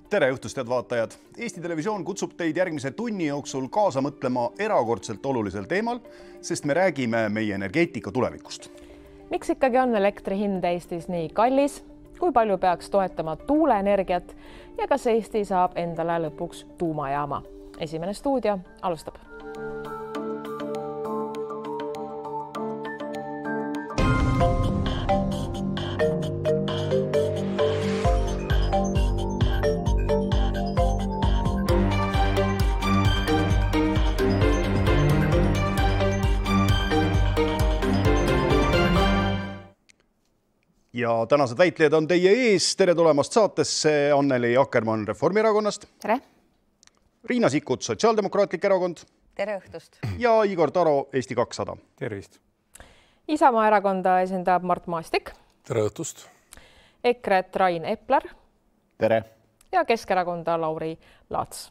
Tere õhtust, head vaatajad! Eesti Televisioon kutsub teid järgmise tunni jooksul kaasa mõtlema erakordselt olulisel teemal, sest me räägime meie energeetika tulevikust. Miks ikkagi on elektri hind Eestis nii kallis? Kui palju peaks toetama tuuleenergiat ja kas Eesti saab endale lõpuks tuumajaama? Esimene stuudio alustab. Ja tänased väitlejad on teie ees. Tere tulemast saatesse Anneli Akkermann Reformierakonnast. Tere. Riina Sikkut, Sotsiaaldemokraatlik erakond. Tere õhtust. Ja Igor Taro, Eesti 200. Tervist. Isamaa erakonda esindab Mart Maastik. Tere õhtust. EKRE-t Rain Epler. Tere. Ja Keskerakonda Lauri Laats.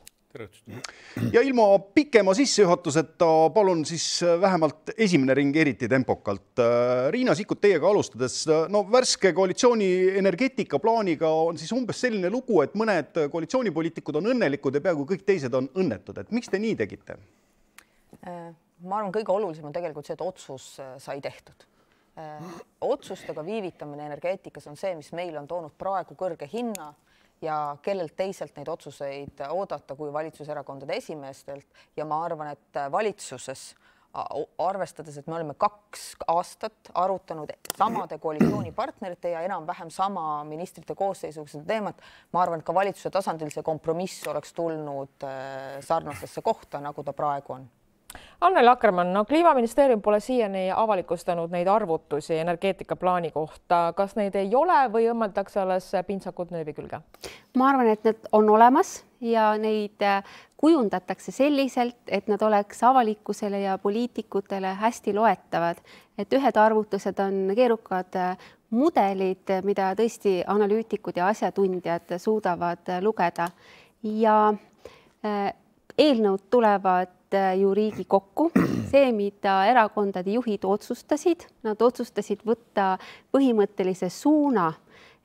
Ja ilma pikema sissejuhatuseta palun siis vähemalt esimene ring eriti tempokalt. Riina Sikkut, teiega alustades, värske koalitsiooni energeetikaplaaniga on siis umbes selline lugu, et mõned koalitsioonipoliitikud on õnnelikud ja peaaegu kõik teised on õnnetud. Et miks te nii tegite? Ma arvan, kõige olulisem on tegelikult see, et otsus sai tehtud. Otsustega viivitamine energeetikas on see, mis meil on toonud praegu kõrge hinna ja kellelt teiselt neid otsuseid oodata kui valitsuserakondade esimeestelt. Ja ma arvan, et valitsuses, arvestades, et me oleme 2 aastat arutanud samade koalitsioonipartnerite ja enam-vähem sama ministrite koosseisuga seda teemat, ma arvan, et ka valitsuse tasandil see kompromiss oleks tulnud sarnasesse kohta, nagu ta praegu on. Anneli Akkermann, Kliimaministeerium pole siiani avalikustanud neid arvutusi energeetikaplaani kohta. Kas neid ei ole või õmmeldakse alles pintsakud nööbi külge? Ma arvan, et need on olemas ja neid kujundatakse selliselt, et nad oleks avalikkusele ja poliitikutele hästi loetavad. Et ühed arvutused on keerukad mudelid, mida tõesti analüütikud ja asjatundjad suudavad lugeda. Ja eelnõud tulevad ju Riigikokku. See, mida erakondade juhid otsustasid, nad otsustasid võtta põhimõttelise suuna,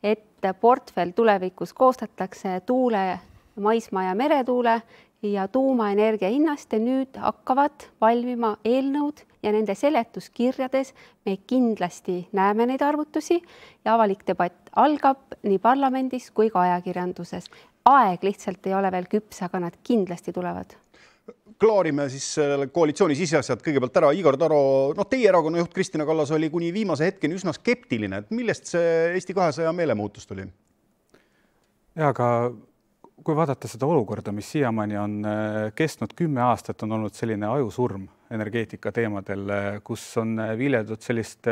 et portfell tulevikus koostatakse tuule, maismaa ja meretuule ja tuumaenergia hinnast ja nüüd hakkavad valmima eelnõud ja nende seletuskirjades me kindlasti näeme neid arvutusi ja avalik debatt algab nii parlamendis kui ka ajakirjanduses. Aeg lihtsalt ei ole veel küps, aga nad kindlasti tulevad. Klaarime siis koalitsiooni siseasjad kõigepealt ära. Igor Taro, teie erakonna juht Kristina Kallas oli kuni viimase hetkeni üsna skeptiline. Millest see Eesti 200 meelemuutus tuli? Ja, aga kui vaadata seda olukorda, mis siiamaani on kestnud 10 aastat, on olnud selline ajusurm energeetika teemadel, kus on viljeldud sellist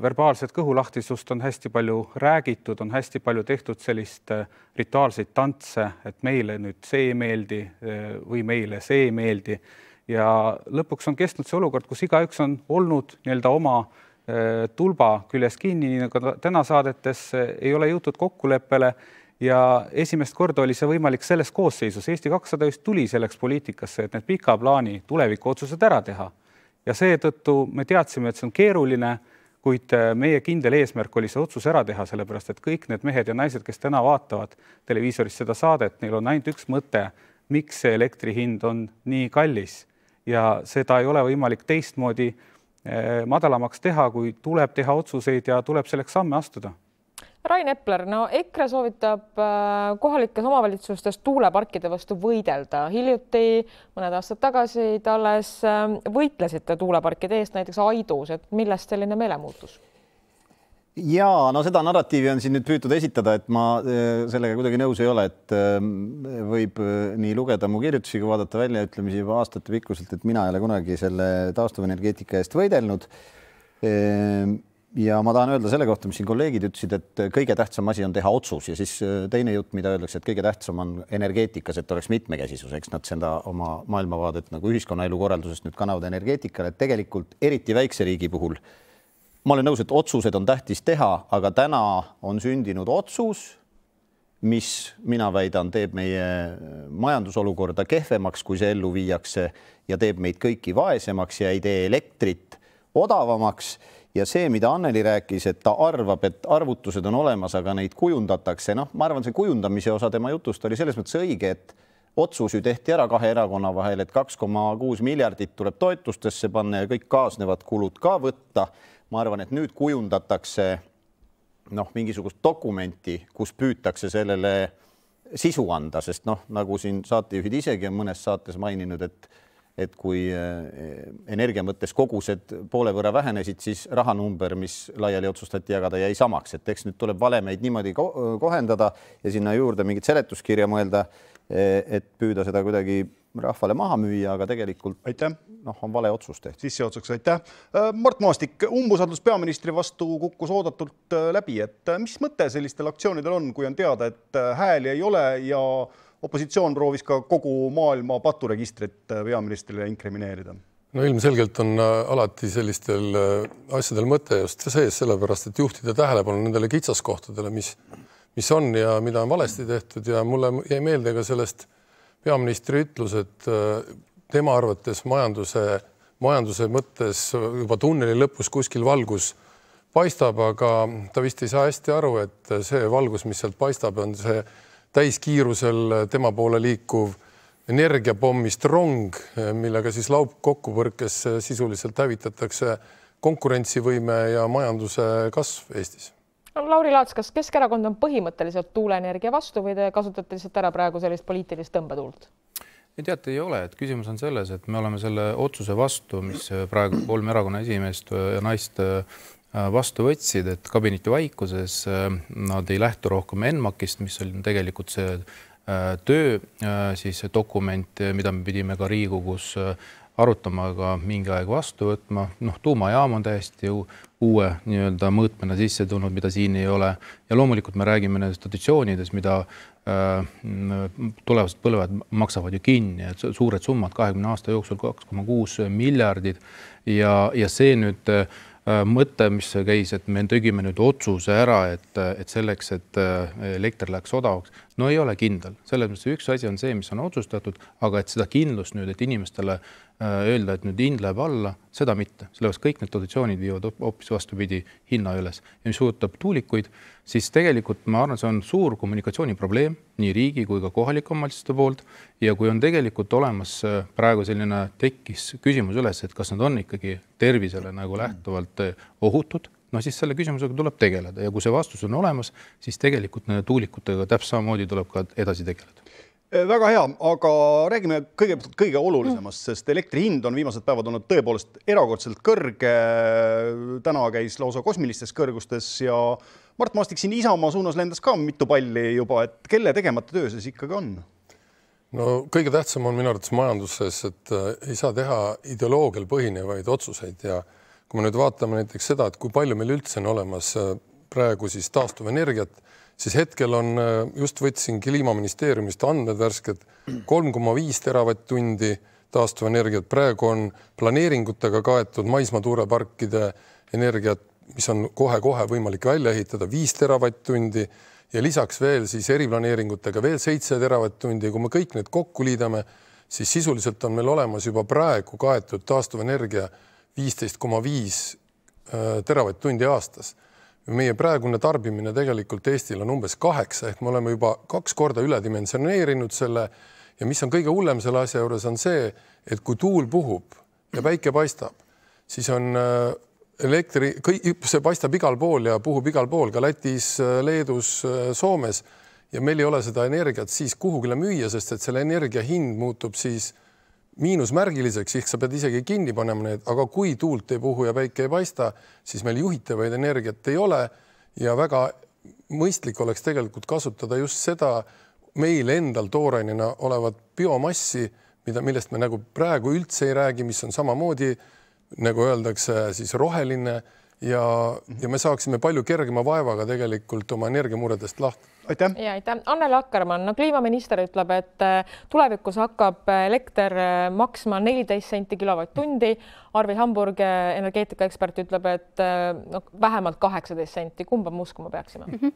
verbaalset kõhulahtisust, on hästi palju räägitud, on hästi palju tehtud sellist rituaalseid tantse, et meile nüüd see ei meeldi või meile see ei meeldi. Ja lõpuks on kestnud see olukord, kus igaüks on olnud oma tulba küljes kinni, nagu täna saadetes ei ole jõutud kokkuleppele ja esimest korda oli see võimalik selles koosseisus. Eesti 200 just tuli selleks poliitikasse, et need pika plaani tuleviku otsused ära teha. Ja seetõttu me teadsime, et see on keeruline, kuid meie kindel eesmärk oli see otsus ära teha, sellepärast et kõik need mehed ja naised, kes täna vaatavad televiisoris seda saadet, neil on ainult üks mõte, miks see elektri hind on nii kallis. Ja seda ei ole võimalik teistmoodi madalamaks teha, kui tuleb teha otsuseid ja tuleb selleks samme astuda. Rain Epler, EKRE soovitab kohalikes omavalitsustes tuuleparkide vastu võidelda. Hiljuti mõned aastad tagasi alles võitlesite tuuleparkide eest, näiteks Aidus, et millest selline meelemuutus? Jaa, seda narratiivi on siin nüüd püütud esitada, et ma sellega kuidagi nõus ei ole, et võib nii lugeda mu kirjutusi, kui vaadata väljaütlemisi juba aastate pikkuselt, et mina ei ole kunagi selle taastuvenergeetika eest võidelnud. Ja ma tahan öelda selle kohta, mis siin kolleegid ütlesid, et kõige tähtsam asi on teha otsus ja siis teine jutt, mida öeldakse, et kõige tähtsam on energeetikas, et oleks mitmekesisus, eks nad seda oma maailmavaadet nagu ühiskonnaelu korraldusest nüüd kannavad energeetikale, et tegelikult eriti väikse riigi puhul ma olen nõus, et otsused on tähtis teha, aga täna on sündinud otsus, mis mina väidan teeb meie majandusolukorda kehvemaks, kui see ellu viiakse ja teeb meid kõiki vaesemaks ja ei tee elektrit odavamaks. ja see, mida Anneli rääkis, et ta arvab, et arvutused on olemas, aga neid kujundatakse. Noh, ma arvan, see kujundamise osa tema jutust oli selles mõttes õige, et otsus ju tehti ära 2 erakonna vahel, et 2,6 miljardit tuleb toetustesse panna ja kõik kaasnevad kulud ka võtta. Ma arvan, et nüüd kujundatakse mingisugust dokumenti, kus püütakse sellele sisu anda, sest nagu siin saatejuhid isegi on mõnes saates maininud, et kui energia mõttes kogused poole võrra vähenesid, siis rahanumber, mis laiali otsustati jagada, jäi samaks. Et eks nüüd tuleb valemeid niimoodi kohendada ja sinna juurde mingit seletuskirja mõelda, et püüda seda kuidagi rahvale maha müüa, aga tegelikult on vale otsus tehtud. Sisseotsaks, aitäh. Mart Maastik, umbusaldus peaministri vastu kukkus oodatult läbi. Et mis mõte sellistel aktsioonidel on, kui on teada, et hääli ei ole ja opositsioon proovis ka kogu maailma paturegistrit peaministrile inkrimineerida? No ilmselgelt on alati sellistel asjadel mõte just sees, sellepärast, et juhtida tähelepanu nendele kitsaskohtadele, mis on ja mida on valesti tehtud ja mulle jäi meelde ka sellest peaministri ütlus, et tema arvates majanduse mõttes juba tunneli lõpus kuskil valgus paistab, aga ta vist ei saa hästi aru, et see valgus, mis sealt paistab, on see täiskiirusel tema poole liikuv energiapommist rong, millega siis laupkokkupõrkes sisuliselt hävitatakse konkurentsivõime ja majanduse kasv Eestis. Lauri Laats, kas Keskerakond on põhimõtteliselt tuuleenergia vastu või te kasutate lihtsalt ära praegu sellist poliitilist tõmbetuult? Teate, ei ole, et küsimus on selles, et me oleme selle otsuse vastu, mis praegu 3 erakonna esimeest ja naist vastu võtsid, et kabineti vaikuses nad ei lähtu rohkem ENMAK-ist, mis oli tegelikult see töö siis dokument, mida me pidime ka Riigikogus arutama, aga mingi aeg vastu võtma. Tuumajaam on täiesti uue nii-öelda mõõtmena sisse tulnud, mida siin ei ole. Ja loomulikult me räägime nendest dotatsioonides, mida tulevased põlved maksavad ju kinni. Et suured summad 20 aasta jooksul 2,6 miljardid ja see nüüd mõte, mis käis, et me tegime nüüd otsuse ära, et selleks, et elekter läheks odavaks, no ei ole kindel. Selles mõttes üks asi on see, mis on otsustatud, aga et seda kindlust nüüd, et inimestele öelda, et nüüd hind läheb alla, seda mitte. Sellepärast kõik need dotatsioonid viivad hoopis vastupidi hinna üles. Ja mis puudutab tuulikuid, siis tegelikult ma arvan, see on suur kommunikatsiooniprobleem nii riigi kui ka kohalike omavalitsuste poolt. Ja kui on tegelikult olemas praegu selline tekkis küsimus üles, et kas nad on ikkagi tervisele nagu lähtuvalt ohutud, no siis selle küsimusega tuleb tegeleda. Ja kui see vastus on olemas, siis tegelikult nende tuulikutega täpselt samamoodi tuleb ka edasi tegeleda. Väga hea, aga räägime kõige olulisemast, sest elektri hind on viimased päevad olnud tõepoolest erakordselt kõrge. Täna käis lausa kosmilistes kõrgustes ja Mart Maastik siin Isamaa suunas lendas ka mitu palli juba, et kelle tegemata töö siis ikkagi on? No kõige tähtsam on minu arvates majanduses, et ei saa teha ideoloogial põhinevaid otsuseid ja kui me nüüd vaatame näiteks seda, et kui palju meil üldse on olemas praegu siis taastuvenergiat, siis hetkel on, just võtsin Kliimaministeeriumist andmed värsked 3,5 teravatt-tundi taastuvenergiat. Praegu on planeeringutega kaetud maismaatuuleparkide energiat, mis on kohe võimalik välja ehitada 5 teravatt-tundi ja lisaks veel siis eriplaneeringutega veel 7 teravatt-tundi. Kui me kõik need kokku liidame, siis sisuliselt on meil olemas juba praegu kaetud taastuvenergia 15,5 teravatt-tundi aastas. Meie praegune tarbimine tegelikult Eestil on umbes 8, ehk me oleme juba 2 korda üledimensioneerinud selle ja mis on kõige hullem selle asja juures on see, et kui tuul puhub ja päike paistab, siis on see paistab igal pool ja puhub igal pool, ka Lätis, Leedus, Soomes ja meil ei ole seda energiat siis kuhugile müüa, sest et selle energia hind muutub siis miinusmärgiliseks, ehk sa pead isegi kinni panema need, aga kui tuult ei puhu ja päike ei paista, siis meil juhitavaid energiat ei ole ja väga mõistlik oleks tegelikult kasutada just seda meil endal toorainena olevat biomassi, millest me nagu praegu üldse ei räägi, mis on samamoodi, nagu öeldakse, siis roheline ja me saaksime palju kergema vaevaga tegelikult oma energiamuredest lahti. Aitäh. Ja, aitäh. Anneli Akkermann, kliimaminister ütleb, et tulevikus hakkab elekter maksma 14 senti kilovatt-tundi. Arvi Hamburg, energeetikaekspert, ütleb, et vähemalt 18 senti. Kumba me uskuma peaksime?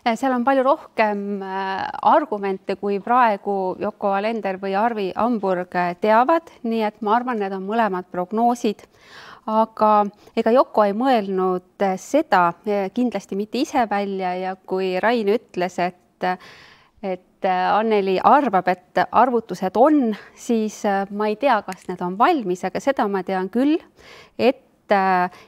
Seal on palju rohkem argumente, kui praegu Yoko Alender või Arvi Hamburg teavad, nii et ma arvan, need on mõlemad prognoosid. aga ega Yoko ei mõelnud seda kindlasti mitte ise välja ja kui Rain ütles, et Anneli arvab, et arvutused on, siis ma ei tea, kas need on valmis, aga seda ma tean küll, et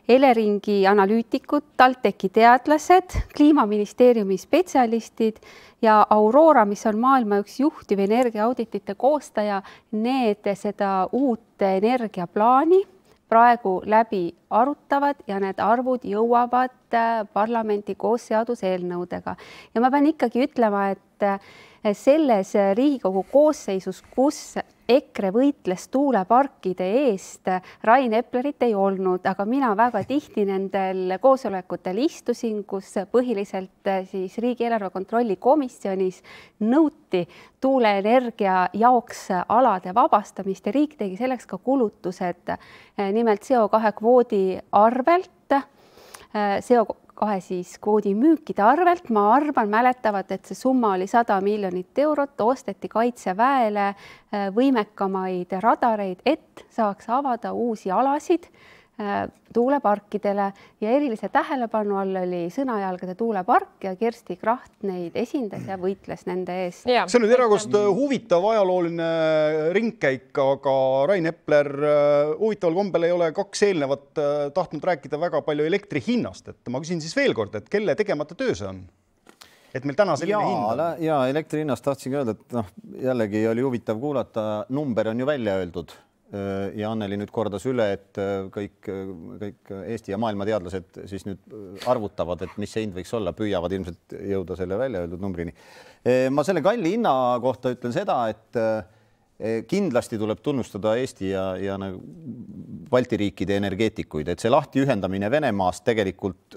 Eleringi analüütikud, TalTechi teadlased, Kliimaministeeriumi spetsialistid ja Aurora, mis on maailma üks juhtiv energiaauditite koostaja, need seda uut energiaplaani praegu läbi arutavad ja need arvud jõuavad parlamenti koos seaduseelnõudega. Ja ma pean ikkagi ütlema, et selles Riigikogu koosseisus, kus EKRE võitles tuuleparkide eest, Rain Eplerit ei olnud, aga mina väga tihti nendel koosolekutel istusin, kus põhiliselt siis riigieelarve kontrolli komisjonis nõuti tuuleenergia jaoks alade vabastamist ja riik tegi selleks ka kulutused, nimelt CO2 kvoodi arvelt, CO2 siis kvoodi müükide arvelt, ma arvan, mäletavad, et see summa oli 100 miljonit eurot, osteti Kaitseväele võimekamaid radareid, et saaks avada uusi alasid tuuleparkidele ja erilise tähelepanu all oli Sõnajalgade tuulepark ja Kersti Kracht neid esindas ja võitles nende eest. See on nüüd erakordselt huvitav ajalooline ringkäik, aga Rain Epler huvitaval kombel ei ole kaks eelnevat tahtnud rääkida väga palju elektri hinnast, et ma küsin siis veel kord, et kelle tegemata töö see on? Et meil täna selline hind on? Ja elektri hinnast tahtsingi öelda, et jällegi oli huvitav kuulata, number on ju välja öeldud. Ja Anneli nüüd kordas üle, et kõik Eesti ja maailma teadlased siis nüüd arvutavad, et mis see hind võiks olla, püüavad ilmselt jõuda selle välja öeldud numbrini. Ma selle kalli hinna kohta ütlen seda, et kindlasti tuleb tunnustada Eesti ja Balti riikide energeetikuid, et see lahti ühendamine Venemaast tegelikult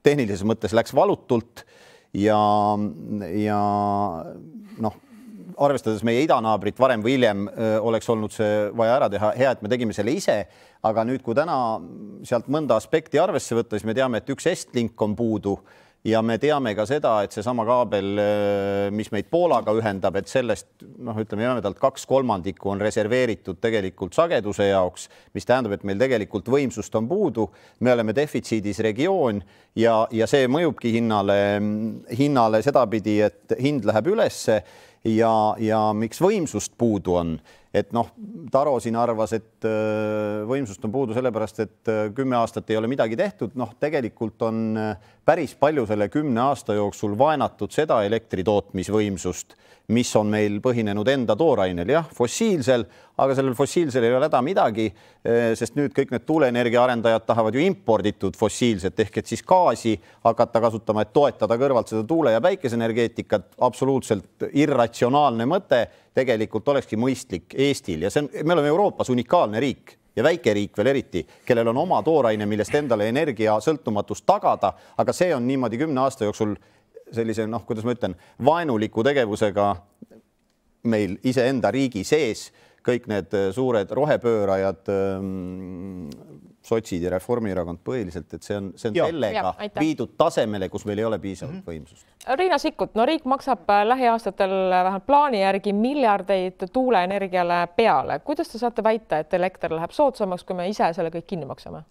tehnilises mõttes läks valutult ja arvestades meie idanaabrit varem või hiljem oleks olnud see vaja ära teha. Hea, et me tegime selle ise, aga nüüd, kui täna sealt mõnda aspekti arvesse võtta, siis me teame, et üks Estlink on puudu ja me teame ka seda, et see sama kaabel, mis meid Poolaga ühendab, et sellest, ütleme jämedalt 2/3 on reserveeritud tegelikult sageduse jaoks, mis tähendab, et meil tegelikult võimsust on puudu. Me oleme defitsiidis regioon ja see mõjubki hinnale sedapidi, et hind läheb ülesse. Ja miks võimsust puudu on, et Taro siin arvas, et võimsust on puudu sellepärast, et 10 aastat ei ole midagi tehtud. Tegelikult on päris palju selle 10 aasta jooksul vaenatud seda elektritootmisvõimsust, mis on meil põhinenud enda toorainel, jah, fossiilsel, aga sellel fossiilsel ei ole häda midagi, sest nüüd kõik need tuuleenergia arendajad tahavad ju imporditud fossiilset ehk et siis gaasi hakata kasutama, et toetada kõrvalt seda tuule- ja päikeseenergeetikat. Absoluutselt irratsionaalne mõte, tegelikult olekski mõistlik Eestil ja me oleme Euroopas unikaalne riik ja väike riik veel eriti, kellel on oma tooraine, millest endale energia sõltumatust tagada, aga see on niimoodi 10 aasta jooksul sellise, kuidas ma ütlen, vaenuliku tegevusega meil iseenda riigi sees, kõik need suured rohepöörajad, sotsid ja Reformierakond põhiliselt, et see on sellega viidud tasemele, kus meil ei ole piisavalt võimsust. Riina Sikkut, riik maksab lähiaastatel vähemalt plaani järgi miljardeid tuuleenergiale peale. Kuidas te saate väita, et elekter läheb soodsamaks, kui me ise selle kõik kinni maksame?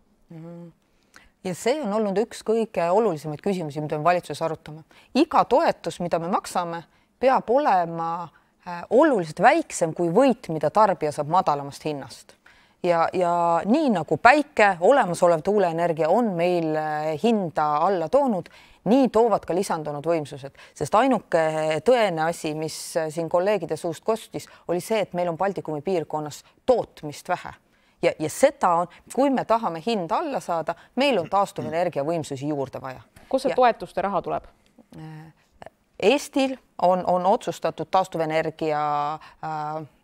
Ja see on olnud üks kõige olulisemaid küsimusi, mida me valitsuses arutame. Iga toetus, mida me maksame, peab olema oluliselt väiksem kui võit, mida tarbija saab madalamast hinnast. Ja nii nagu päike, olemasolev tuuleenergia on meil hinda alla toonud, nii toovad ka lisandunud võimsused. Sest ainuke tõene asi, mis siin kolleegide suust kostis, oli see, et meil on Baltikumi piirkonnas tootmist vähe. Ja seda on, kui me tahame hinda alla saada, meil on taastuvenergia võimsusi juurde vaja. Kus see toetuste raha tuleb? Eestil on otsustatud taastuvenergia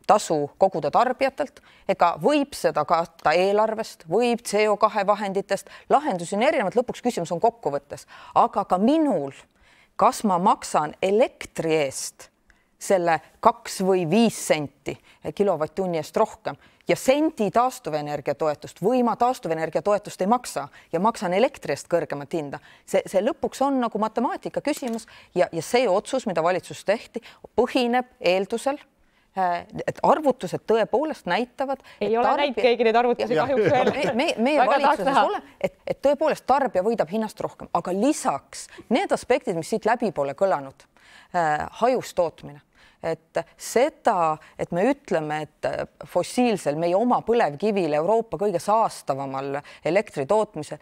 tasu koguda tarbijatelt, ega võib seda katta eelarvest, võib CO2 vahenditest, lahendusi on erinevad, lõpuks küsimus on kokkuvõttes. Aga ka minul, kas ma maksan elektri eest selle 2 või 5 senti kilovatt-tunni eest rohkem ja sendi taastuvenergia toetust või ma taastuvenergia toetust ei maksa ja maksan elektri eest kõrgemat hinda. See lõpuks on nagu matemaatika küsimus ja see otsus, mida valitsus tehti, põhineb eeldusel, et arvutused tõepoolest näitavad. Ei ole näinud keegi neid arvutusi kahjuks veel. Meie valitsuses ole, et tõepoolest tarbija võidab hinnast rohkem, aga lisaks need aspektid, mis siit läbi pole kõlanud, hajus tootmine. Et seda, et me ütleme, et fossiilsel, meie oma põlevkivil Euroopa kõige saastavamal elektri tootmisel,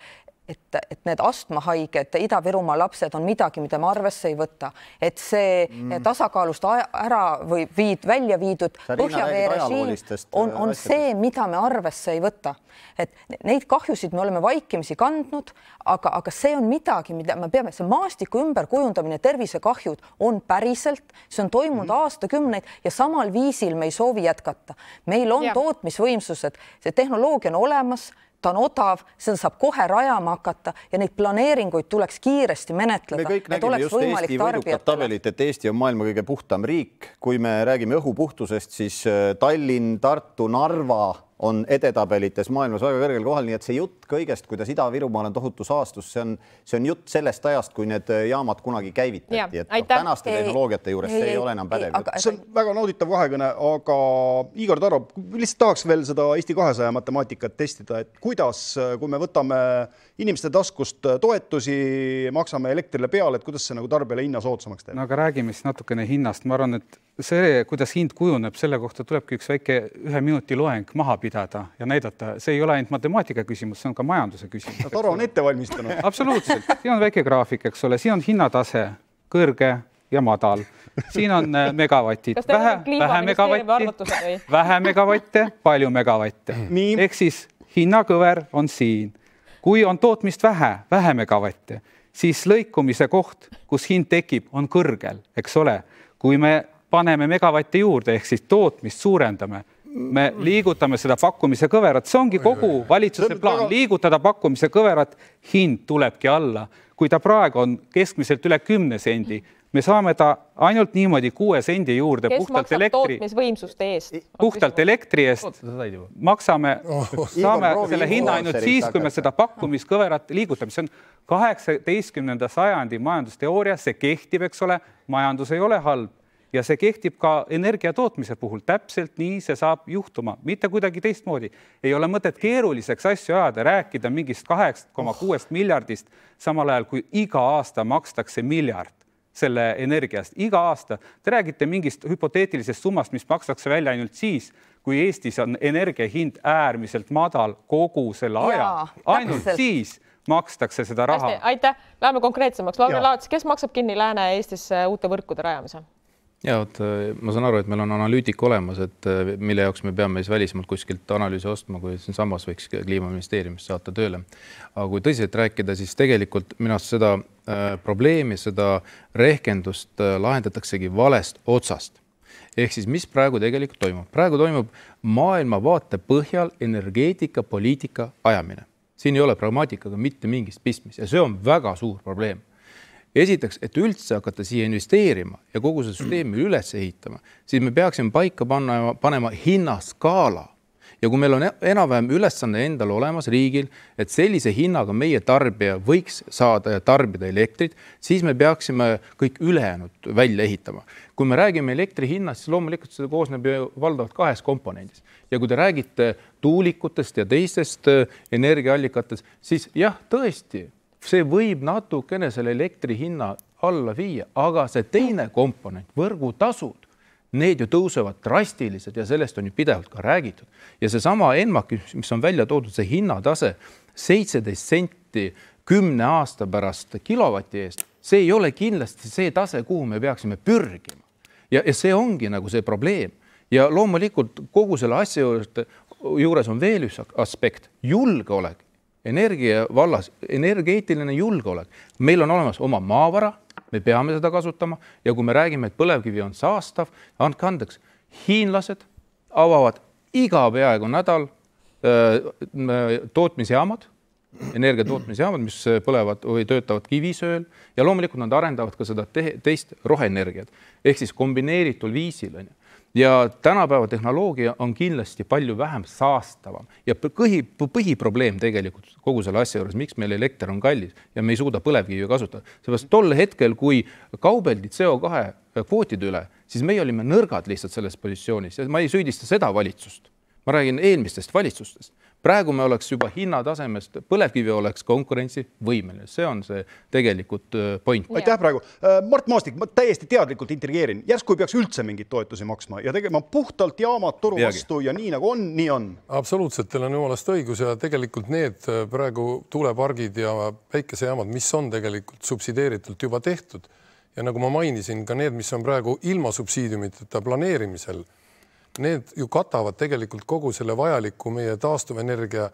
et need astmahaiged Ida-Virumaa lapsed on midagi, mida me arvesse ei võta, et see tasakaalust ära või välja viidud põhjavee režiim on see, mida me arvesse ei võta. Et neid kahjusid me oleme vaikimisi kandnud, aga see on midagi, mida me peame, see maastiku ümberkujundamine, tervisekahjud on päriselt, see on toimunud aastakümneid ja samal viisil me ei soovi jätkata. Meil on tootmisvõimsused, see tehnoloogia on olemas, ta on odav, seda saab kohe rajama hakata ja neid planeeringuid tuleks kiiresti menetleda. Me kõik nägime just Eesti võidukat tabelit, et Eesti on maailma kõige puhtam riik. Kui me räägime õhupuhtusest, siis Tallinn, Tartu, Narva on edetabelites maailmas väga kõrgel kohal, nii et see jutt kõigest, kuidas Ida-Virumaal on tohutu saastus, see on jutt sellest ajast, kui need jaamad kunagi käivitati. Et tänaste tehnoloogiate juures see ei ole enam pädev. See on väga nauditav vahekõne, aga Igor Taro, lihtsalt tahaks veel seda Eesti 200 matemaatikat testida, et kuidas, kui me võtame inimeste taskust toetusi, maksame elektrile peale, et kuidas see nagu tarbijale hinna soodsamaks teeb? No aga räägime siis natukene hinnast. Ma arvan, et see, kuidas hind kujuneb, selle kohta tulebki üks väike 1 minuti loeng maha pidada ja näidata. See ei ole ainult matemaatika küsimus, see on ka majanduse küsimus. Taro on ette valmistanud. Absoluutselt. Siin on väike graafik, eks ole. Siin on hinnatase, kõrge ja madal. Siin on megavatid. Vähe megavatte, palju megavatte. Ehk siis hinnakõver on siin. Kui on tootmist vähe megavatte, siis lõikumise koht, kus hind tekib, on kõrgel, eks ole. Kui me paneme megavatte juurde, ehk siis tootmist suurendame, me liigutame seda pakkumise kõverat, see ongi kogu valitsuse plaan, liigutada pakkumise kõverat, hind tulebki alla. Kui ta praegu on keskmiselt üle 10 sendi, me saame ta ainult niimoodi 6 sendi juurde puhtalt elektri. Tootmisvõimsuste eest? Puhtalt elektri eest maksame, saame selle hinna ainult siis, kui me seda pakkumiskõverat liigutame. See on 18. sajandi majandusteooria, see kehtib, eks ole, majandus ei ole halb. Ja see kehtib ka energia tootmise puhul. Täpselt nii see saab juhtuma. Mitte kuidagi teistmoodi. Ei ole mõtet keeruliseks asju ajada, rääkida mingist 8,6 miljardist, samal ajal kui iga aasta makstakse miljard selle energiast. Iga aasta. Te räägite mingist hüpoteetilisest summast, mis makstakse välja ainult siis, kui Eestis on energia hind äärmiselt madal kogu selle aja. Ainult siis makstakse seda raha. Aitäh. Läheme konkreetsemaks. Lauri Laats, kes maksab kinni Lääne-Eestis uute võrkude rajamise? Ja, ma saan aru, et meil on analüütik olemas, et mille jaoks me peame siis välismaalt kuskilt analüüsi ostma, kui samas võiks Kliimaministeeriumist saata tööle. Aga kui tõsiselt rääkida, siis tegelikult minu arust seda probleemi, seda rehkendust lahendataksegi valest otsast. Ehk siis, mis praegu tegelikult toimub? Praegu toimub maailmavaate põhjal energeetika, poliitika ajamine. Siin ei ole pragmaatikaga mitte mingist pistmis ja see on väga suur probleem. Esiteks, et üldse hakata siia investeerima ja kogu see süsteemi üles ehitama, siis me peaksime paika panema hinnaskaala. Ja kui meil on enam-vähem ülesanne endal olemas riigil, et sellise hinnaga meie tarbija võiks saada ja tarbida elektrit, siis me peaksime kõik ülejäänud välja ehitama. Kui me räägime elektri hinnast, siis loomulikult seda koosneb ju valdavalt 2 komponendis. Ja kui te räägite tuulikutest ja teistest energiaallikatest, siis jah, tõesti, see võib natukene selle elektri hinna alla viia, aga see teine komponent, võrgutasud, need ju tõusevad drastiliselt ja sellest on ju pidevalt ka räägitud. Ja see sama ENMAK, mis on välja toodud, see hinnatase 17 senti 10 aasta pärast kilovati eest, see ei ole kindlasti see tase, kuhu me peaksime pürgima. Ja see ongi nagu see probleem. Ja loomulikult kogu selle asja juures on veel üks aspekt, julgeolek. Energia vallas, energeetiline julgeolek. Meil on olemas oma maavara, me peame seda kasutama ja kui me räägime, et põlevkivi on saastav, andke andeks, hiinlased avavad iga peaaegu nädal tootmisjaamad, energiatootmisjaamad, mis põlevad või töötavad kivisööl ja loomulikult nad arendavad ka seda teist roheenergiat ehk siis kombineeritul viisil. ja tänapäeva tehnoloogia on kindlasti palju vähem saastavam ja põhiprobleem tegelikult kogu selle asja juures, miks meil elekter on kallis ja me ei suuda põlevkivi kasutada. Seepärast tol hetkel, kui kaubeldi CO2 kvootide üle, siis meie olime nõrgad lihtsalt selles positsioonis ja ma ei süüdista seda valitsust. Ma räägin eelmistest valitsustest. Praegu me oleks juba hinnatasemest, põlevkivi oleks konkurentsivõimeline. See on see tegelikult point. Aitäh praegu. Mart Maastik, ma täiesti teadlikult intrigeerin. Järsku ei peaks üldse mingit toetusi maksma ja tegema puhtalt jaamad toru vastu ja nii nagu on, nii on. Absoluutselt, teil on jumalast õigus ja tegelikult need praegu tuulepargid ja päikesejaamad, mis on tegelikult subsideeritult juba tehtud ja nagu ma mainisin, ka need, mis on praegu ilma subsiidiumiteta planeerimisel, need ju katavad tegelikult kogu selle vajaliku meie taastuvenergia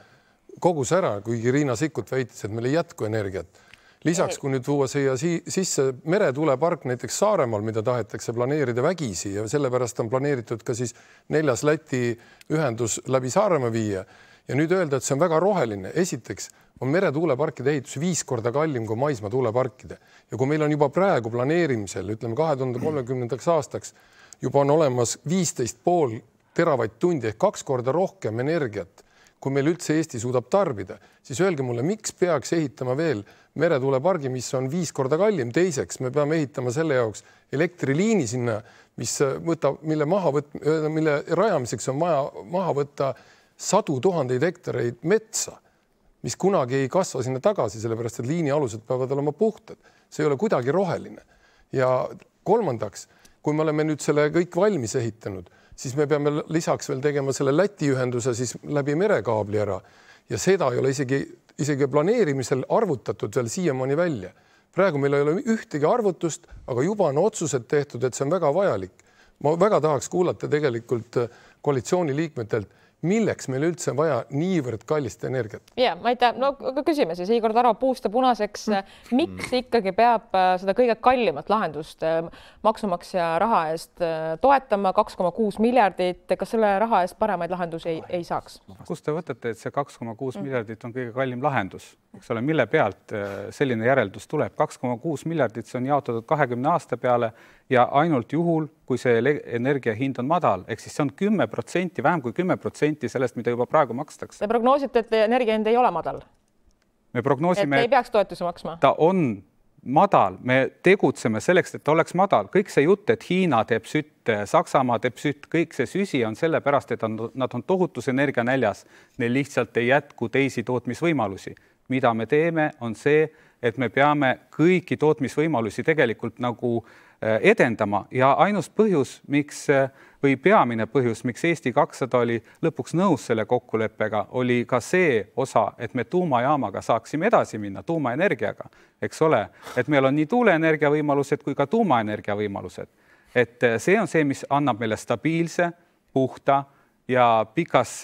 kogus ära, kuigi Riina Sikkut väitis, et meil ei jätku energiat. Lisaks, kui nüüd tuua siia sisse meretuulepark näiteks Saaremaal, mida tahetakse planeerida vägisi ja sellepärast on planeeritud ka siis 4. Läti ühendus läbi Saaremaa viia. Ja nüüd öelda, et see on väga roheline. Esiteks on meretuuleparkide ehitus 5 korda kallim kui maismaa tuuleparkide. Ja kui meil on juba praegu planeerimisel, ütleme 2030. aastaks, juba on olemas 15,5 teravatt-tundi ehk 2 korda rohkem energiat, kui meil üldse Eesti suudab tarbida, siis öelge mulle, miks peaks ehitama veel meretuulepargi, mis on 5 korda kallim. Teiseks, me peame ehitama selle jaoks elektriliini sinna, mille rajamiseks on vaja maha võtta 100 000 hektareid metsa, mis kunagi ei kasva sinna tagasi, sellepärast et liini alused peavad olema puhtad. See ei ole kuidagi roheline. Ja kolmandaks, kui me oleme nüüd selle kõik valmis ehitanud, siis me peame lisaks veel tegema selle Läti ühenduse siis läbi merekaabli ära. Ja seda ei ole isegi planeerimisel arvutatud veel siiamaani välja. Praegu meil ei ole ühtegi arvutust, aga juba on otsused tehtud, et see on väga vajalik. Ma väga tahaks kuulata tegelikult koalitsiooni liikmetelt, milleks meil üldse on vaja niivõrd kallist energiat? Ja, ma ei tea, no küsime siis Igor Taro puust ja punaseks, miks ikkagi peab seda kõige kallimat lahendust maksumaksja raha eest toetama 2,6 miljardit, kas selle raha eest paremaid lahendusi ei saaks? Kust te võtate, et see 2,6 miljardit on kõige kallim lahendus? Eks ole, mille pealt selline järeldus tuleb? 2,6 miljardit, see on jaotatud 20 aasta peale ja ainult juhul, kui see energia hind on madal, ehk siis see on 10%, vähem kui 10% sellest, mida juba praegu makstakse. Te prognoosite, et energia hind ei ole madal? Me prognoosime, et ei peaks toetusi maksma? Ta on madal, me tegutseme selleks, et ta oleks madal. Kõik see jutt, et Hiina teeb sütt, Saksamaa teeb sütt, kõik see süsi on sellepärast, et nad on tohutus energia näljas. Neil lihtsalt ei jätku teisi tootmisvõimalusi. Mida me teeme, on see, et me peame kõiki tootmisvõimalusi tegelikult nagu edendama ja ainus põhjus, või peamine põhjus, miks Eesti 200 oli lõpuks nõus selle kokkuleppega, oli ka see osa, et me tuumajaamaga saaksime edasi minna, tuumaenergiaga, eks ole, et meil on nii tuuleenergia võimalused kui ka tuumaenergia võimalused. Et see on see, mis annab meile stabiilse, puhta ja pikas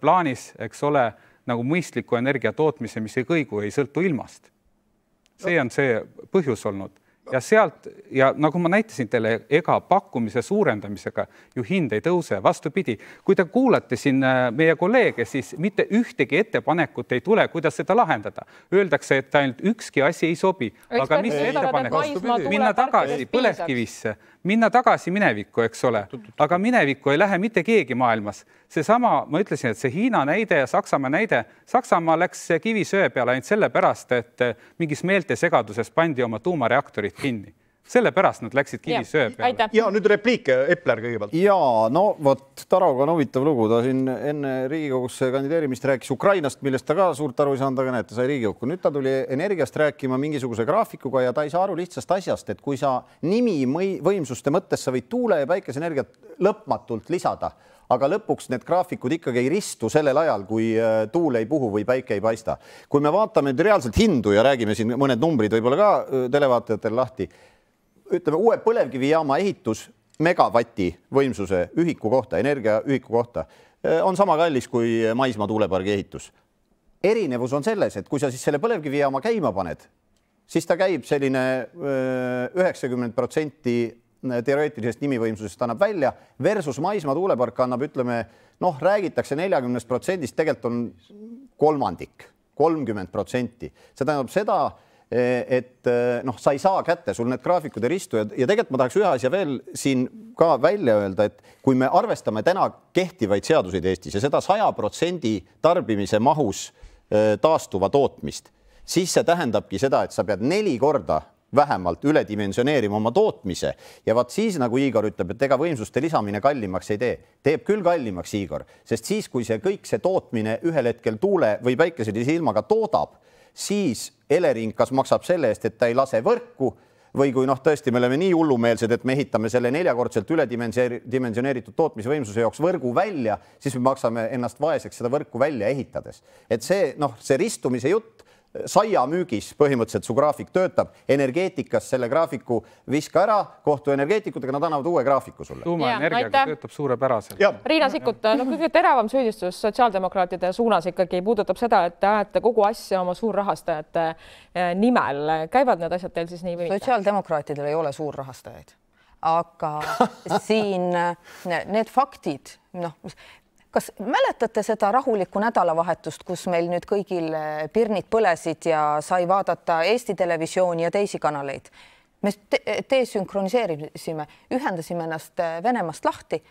plaanis, eks ole, nagu mõistliku energia tootmise, mis ei kõigu, ei sõltu ilmast. See on see põhjus olnud. Ja sealt, ja nagu ma näitasin teile, ega pakkumise suurendamisega ju hind ei tõuse. Vastupidi, kui te kuulate siin meie kolleege, siis mitte ühtegi ettepanekut ei tule, kuidas seda lahendada. Öeldakse, et ainult ükski asi ei sobi. Aga mis ettepanek? Minna tagasi põlevkivisse, minna tagasi minevikku, eks ole. Aga minevikku ei lähe mitte keegi maailmas. Seesama, ma ütlesin, et see Hiina näide ja Saksamaa näide, Saksamaa läks kivisöe peale ainult sellepärast, et mingis meeltesegaduses pandi oma tuumareaktorit kinni. Sellepärast nad läksid kivisöe peale. Ja nüüd repliik Epler kõigepealt. Ja, no vot, Taroga on huvitav lugu. Ta siin enne Riigikogusse kandideerimist rääkis Ukrainast, millest ta ka suurt aru ei saanud, aga näete, sai Riigikokku. Nüüd ta tuli energiast rääkima mingisuguse graafikuga ja ta ei saa aru lihtsast asjast, et kui sa nimi võimsuste mõttes sa võid tuule ja päikeseenergiat lõpmatult lisada, aga lõpuks need graafikud ikkagi ei ristu sellel ajal, kui tuul ei puhu või päike ei paista. Kui me vaatame reaalselt hindu ja räägime siin mõned numbrid võib-olla ka televaatajatele lahti, ütleme uue põlevkivijaama ehitus megavati võimsuse ühiku kohta, energia ühiku kohta on sama kallis kui maismaa tuulepargi ehitus. Erinevus on selles, et kui sa siis selle põlevkivijaama käima paned, siis ta käib selline 90% teoreetilisest nimivõimsusest annab välja versus maismaa tuulepark annab, ütleme, noh, räägitakse 40%, tegelikult on kolmandik, 30%. See tähendab seda, et sa ei saa kätte, sul need graafikud ei ristu ja tegelikult ma tahaks ühe asja veel siin ka välja öelda, et kui me arvestame täna kehtivaid seaduseid Eestis ja seda 100% tarbimise mahus taastuva tootmist, siis see tähendabki seda, et sa pead 4 korda vähemalt üledimensioneerima oma tootmise ja vaat siis, nagu Igor ütleb, et ega võimsuste lisamine kallimaks ei tee. Teeb küll kallimaks, Igor, sest siis, kui see kõik see tootmine ühel hetkel tuule või päikeselise ilmaga toodab, siis Elering kas maksab selle eest, et ta ei lase võrku või kui tõesti me oleme nii hullumeelsed, et me ehitame selle 4-kordselt üledimensioneeritud tootmisvõimsuse jaoks võrgu välja, siis me maksame ennast vaeseks seda võrku välja ehitades. Et see ristumise jutt saia müügis põhimõtteliselt su graafik töötab, energeetikas selle graafiku viska ära, kohtu energeetikutega, nad annavad uue graafiku sulle. Tuumaenergiaga töötab suurepäraselt. Riina Sikkut, kõige teravam süüdistus sotsiaaldemokraatide suunas ikkagi puudutab seda, et te ajate kogu asja oma suurrahastajate nimel. Käivad need asjad teil siis nii või mitte? Sotsiaaldemokraatidel ei ole suurrahastajaid, aga siin need faktid, kas mäletate seda rahulikku nädalavahetust, kus meil nüüd kõigil pirnid põlesid ja sai vaadata Eesti Televisiooni ja teisi kanaleid? Me desünkroniseerisime, ühendasime ennast Venemaast lahti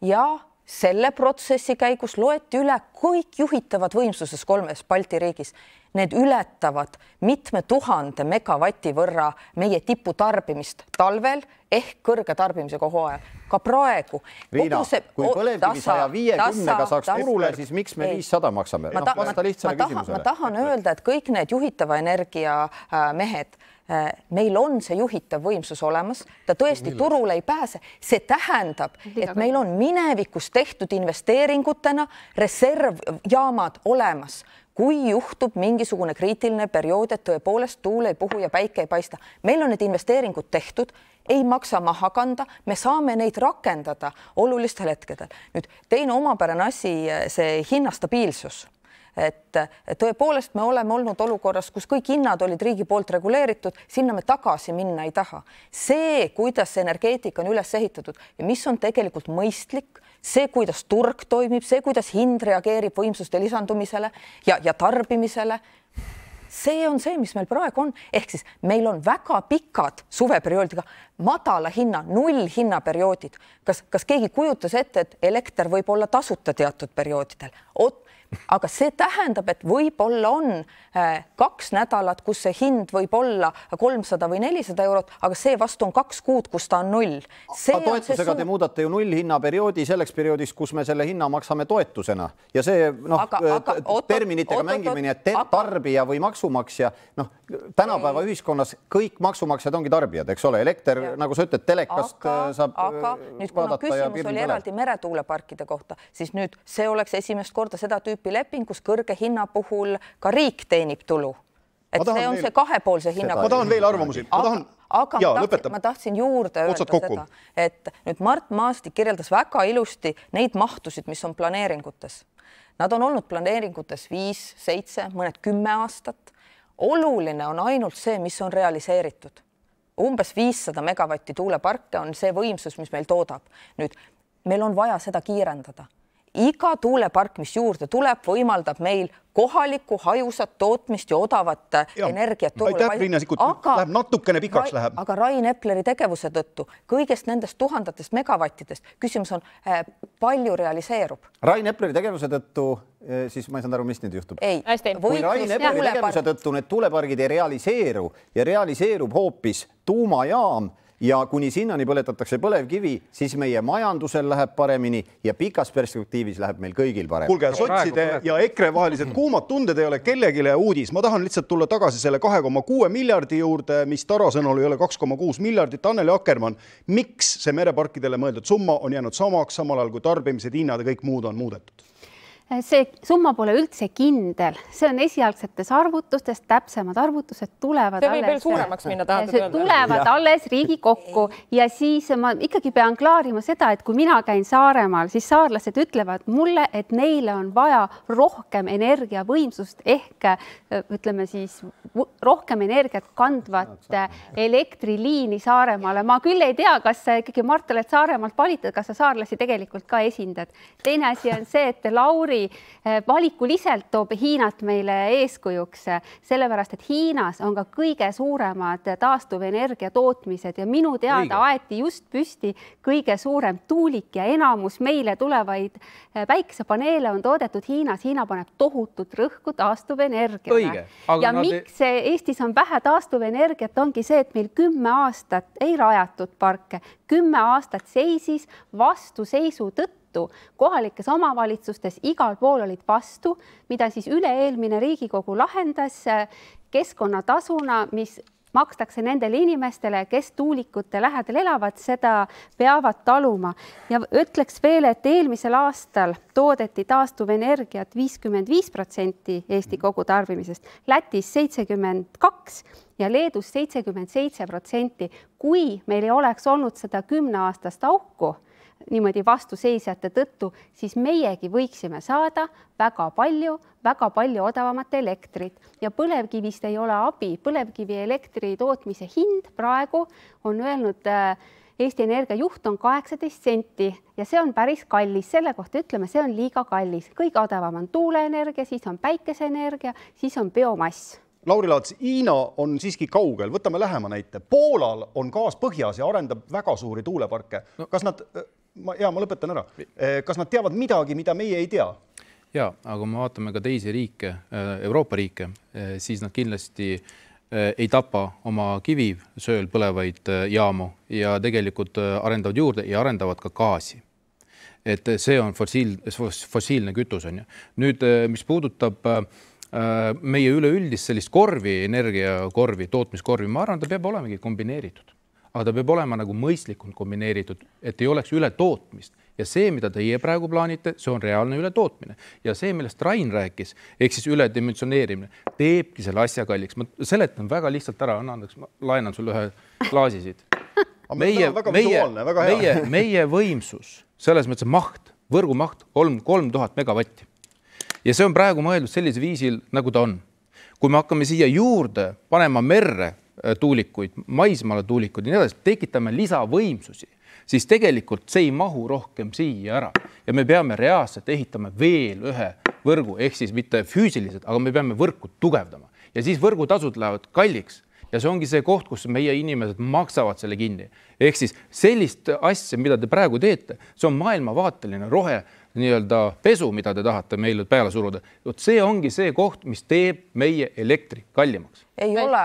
ja selle protsessi käigus loeti üle kõik juhitavad võimsuses 3 Balti riigis. Need ületavad mitme 1000 megavati võrra meie tiputarbimist talvel ehk kõrge tarbimise kogu ajal. Ka praegu. Riina, kui põlevkivi 150-ga saaks turule, siis miks me 500 maksame? Ma tahan öelda, et kõik need juhitava energia mehed, meil on see juhitav võimsus olemas, ta tõesti turule ei pääse. See tähendab, et meil on minevikus tehtud investeeringutena reservjaamad olemas. Kui juhtub mingisugune kriitiline periood, et tõepoolest tuul ei puhu ja päike ei paista, meil on need investeeringud tehtud, ei maksa maha kanda, me saame neid rakendada olulistel hetkedel. Nüüd teine omapärane asi, see hinnastabiilsus. Et tõepoolest me oleme olnud olukorras, kus kõik hinnad olid riigi poolt reguleeritud, sinna me tagasi minna ei taha. See, kuidas energeetika on üles ehitatud ja mis on tegelikult mõistlik, see, kuidas turg toimib, see, kuidas hind reageerib võimsuste lisandumisele ja tarbimisele, see on see, mis meil praegu on. Ehk siis meil on väga pikad suveperioodiga madala hinna, 0 hinnaperioodid. Kas keegi kujutas ette, et elekter võib olla tasuta teatud perioodidel? Aga see tähendab, et võib-olla on 2 nädalat, kus see hind võib olla 300 või 400 eurot, aga see vastu on 2 kuud, kus ta on 0. Toetusega te muudate ju 0 hinnaperioodi selleks perioodis, kus me selle hinna maksame toetusena. Ja see terminitega mängimine, et tarbija või maksumaksja, tänapäeva ühiskonnas kõik maksumaksjad ongi tarbijad, eks ole? Elekter, nagu sa ütled, telekast saab aga nüüd, kuna küsimus oli eraldi meretuuleparkide kohta, siis nüüd see oleks esimest korda seda tüüpi leping, kus kõrge hinna puhul ka riik teenib tulu. Et see on see kahepoolse hinna. Ma tahan veel arvamusi. Ma tahtsin juurde öelda seda, et nüüd Mart Maastik kirjeldas väga ilusti neid mahtusid, mis on planeeringutes. Nad on olnud planeeringutes 5, 7, mõned 10 aastat. Oluline on ainult see, mis on realiseeritud. Umbes 500 megavatti tuuleparke on see võimsus, mis meil toodab. Nüüd, meil on vaja seda kiirendada. Iga tuulepark, mis juurde tuleb, võimaldab meil kohalikku hajusat tootmist ja odavat energiat. Aitäh, Riina Sikkut, läheb natukene pikaks läheb. Aga Rain Epleri tegevuse tõttu kõigest nendest 1000 megavattidest küsimus on, palju realiseerub. Rain Epleri tegevuse tõttu, siis ma ei saanud aru, mis nüüd juhtub. Kui Rain Epleri tegevuse tõttu need tuulepargid ei realiseeru ja realiseerub hoopis tuumajaam, ja kuni sinnani põletatakse põlevkivi, siis meie majandusel läheb paremini ja pikas perspektiivis läheb meil kõigil paremini. Kuulge, sotside ja EKRE vahelised kuumad tunded ei ole kellegile uudis. Ma tahan lihtsalt tulla tagasi selle 2,6 miljardi juurde, mis Taro sõnul ei ole 2,6 miljardit. Anneli Akkermann, miks see mereparkidele mõeldud summa on jäänud samaks, samal ajal kui tarbimised, hinnad ja kõik muud on muudetud? See summa pole üldse kindel, see on esialgsetes arvutustes, täpsemad arvutused tulevad alles Riigikokku ja siis ma ikkagi pean klaarima seda, et kui mina käin Saaremaal, siis saarlased ütlevad mulle, et neile on vaja rohkem energiavõimsust ehk ütleme siis rohkem energiat kandvat elektriliini Saaremaale. Ma küll ei tea, kas ikkagi Mart oled Saaremaalt valitud, kas sa saarlasi tegelikult ka esindad. Teine asi on see, et Lauri koalitsiooni valikuliselt toob Hiinat meile eeskujuks, sellepärast et Hiinas on ka kõige suuremad taastuvenergia tootmised ja minu teada aeti just püsti kõige suurem tuulik ja enamus meile tulevaid päikesepaneele on toodetud Hiinas. Hiina paneb tohutut rõhku taastuvenergiale. Ja miks Eestis on vähe taastuvenergiat, ongi see, et meil 10 aastat ei rajatud parke, 10 aastat seisis vastuseisu tõttu. Kohalikes omavalitsustes igal pool olid vastu, mida siis üle-eelmine Riigikogu lahendas keskkonnatasuna, mis makstakse nendele inimestele, kes tuulikute lähedal elavad, seda peavad taluma. Ja ütleks veel, et eelmisel aastal toodeti taastuvenergiat 55% Eesti kogutarbimisest, Lätis 72% ja Leedus 77%. Kui meil ei oleks olnud seda 10 aastast auku, niimoodi vastuseisjate tõttu, siis meiegi võiksime saada väga palju odavamat elektrit ja põlevkivist ei ole abi. Põlevkivi elektri tootmise hind praegu on öelnud Eesti Energia juht on 18 senti ja see on päris kallis. Selle kohta ütleme, see on liiga kallis. Kõige odavam on tuuleenergia, siis on päikeseenergia, siis on biomass. Lauri Laats, Hiina on siiski kaugel. Võtame lähema näite. Poolal on gaas põhjas ja arendab väga suuri tuuleparke. Kas nad... ma lõpetan ära. Kas nad teavad midagi, mida meie ei tea? Ja, aga me vaatame ka teisi riike, Euroopa riike, siis nad kindlasti ei tapa oma kivisööl põlevaid jaamu ja tegelikult arendavad juurde ja arendavad ka gaasi. Et see on fossiilne kütus. On ju. Nüüd, mis puudutab meie üleüldist sellist korvi, energiakorvi, tootmiskorvi, ma arvan, ta peab olemegi kombineeritud. Aga ta peab olema nagu mõistlikult kombineeritud, et ei oleks üle tootmist. Ja see, mida teie praegu plaanite, see on reaalne üle tootmine. Ja see, millest Rain rääkis, ehk siis üle dimensioneerimine, teebki selle asja kalliks. Ma seletan väga lihtsalt ära, annandaks, ma laenan sulle ühe klaasi siit. Meie võimsus, selles mõttes maht, võrgumaht 3000 megavatti. Ja see on praegu mõeldud sellise viisil, nagu ta on. Kui me hakkame siia juurde panema merre tuulikuid, maismaale tuulikuid ja nii edasi, tekitame lisavõimsusi, siis tegelikult see ei mahu rohkem siia ära. Ja me peame reaalselt ehitama veel ühe võrgu, ehk siis mitte füüsiliselt, aga me peame võrku tugevdama. Ja siis võrgutasud lähevad kalliks. Ja see ongi see koht, kus meie inimesed maksavad selle kinni. Ehk siis sellist asja, mida te praegu teete, see on maailmavaateline rohe pesu, mida te tahate meile peale suruda. See ongi see koht, mis teeb meie elektri kallimaks. Ei ole.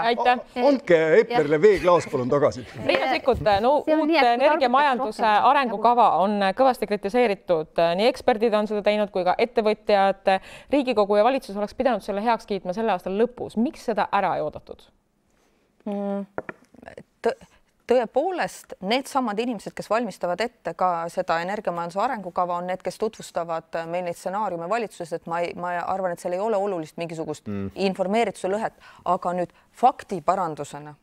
Andke Eplerile veeklaas palun tagasi. Riina Sikkut, uut energiamajanduse arengukava on kõvasti kritiseeritud. Nii eksperdid on seda teinud kui ka ettevõtjad. Riigikogu ja valitsus oleks pidanud selle heaks kiitma selle aasta lõpus. Miks seda ära ei oodatud? Tõepoolest, need samad inimesed, kes valmistavad ette ka seda energiamajanduse arengukava, on need, kes tutvustavad meil neid stsenaariume valitsuses, et ma arvan, et seal ei ole olulist mingisugust informeerituse lõhet, aga nüüd fakti parandusena.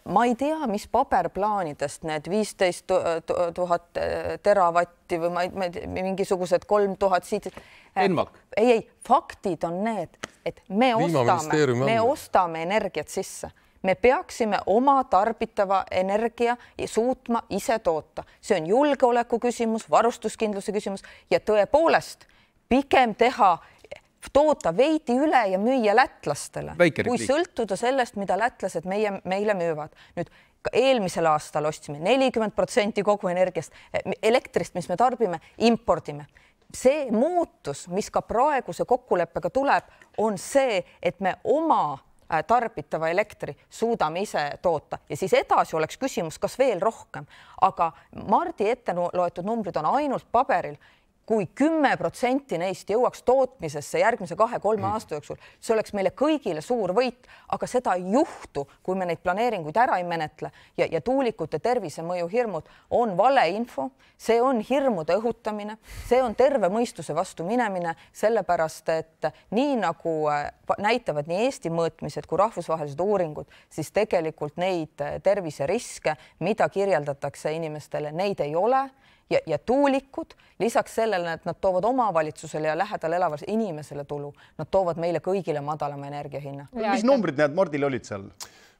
Ma ei tea, mis paberplaanidest need 15 000 teravatti või mingisugused 3000 siit. Ei, faktid on need, et me ostame energiat sisse. Me peaksime oma tarbitava energia suutma ise toota. See on julgeoleku küsimus, varustuskindluse küsimus ja tõepoolest pigem toota veidi üle ja müüa lätlastele, kui sõltuda sellest, mida lätlased meile müüvad. Nüüd eelmisel aastal ostsime 40% kogu energiast, elektrist, mis me tarbime, impordime. See muutus, mis ka praeguse kokkuleppega tuleb, on see, et me oma tarbitava elektri suudame ise toota ja siis edasi oleks küsimus, kas veel rohkem. Aga Mardi ette loetud numbrid on ainult paberil. Kui 10% neist jõuaks tootmisesse järgmise 2-3 aasta jooksul, see oleks meile kõigile suur võit, aga seda ei juhtu, kui me neid planeeringuid ära ei menetle ja tuulikute tervisemõju hirmud on valeinfo, see on hirmude õhutamine, see on terve mõistuse vastu minemine, sellepärast, et nii nagu näitavad nii Eesti mõõtmised kui rahvusvahelised uuringud, siis tegelikult neid terviseriske, mida kirjeldatakse inimestele, neid ei ole. Ja tuulikud, lisaks sellele, et nad toovad omavalitsusele ja lähedal elavale inimesele tulu, nad toovad meile kõigile madalama energiahinna. Mis numbrid need Mardil olid seal?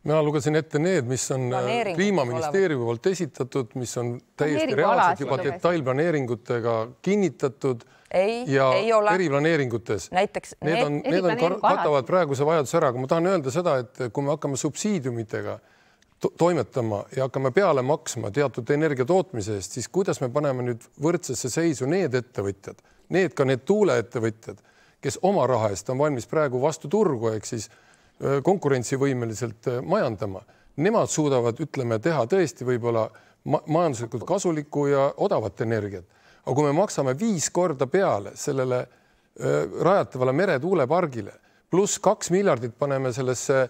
Mina lugesin ette need, mis on Kliimaministeeriumi poolt esitatud, mis on täiesti reaalselt juba detailplaneeringutega kinnitatud ja eriplaneeringutes. Need katavad praeguse vajaduse ära, aga ma tahan öelda seda, et kui me hakkame subsiidiumitega toimetama ja hakkame peale maksma teatud energia tootmise eest, siis kuidas me paneme nüüd võrdsesse seisu need ettevõtjad, ka need tuuleettevõtjad, kes oma raha eest on valmis praegu vastu turgu, ehk siis konkurentsivõimeliselt majandama. Nemad suudavad, ütleme, teha tõesti võib-olla majanduslikult kasulikku ja odavat energiat. Aga kui me maksame 5 korda peale sellele rajatavale meretuulepargile, pluss 2 miljardit paneme sellesse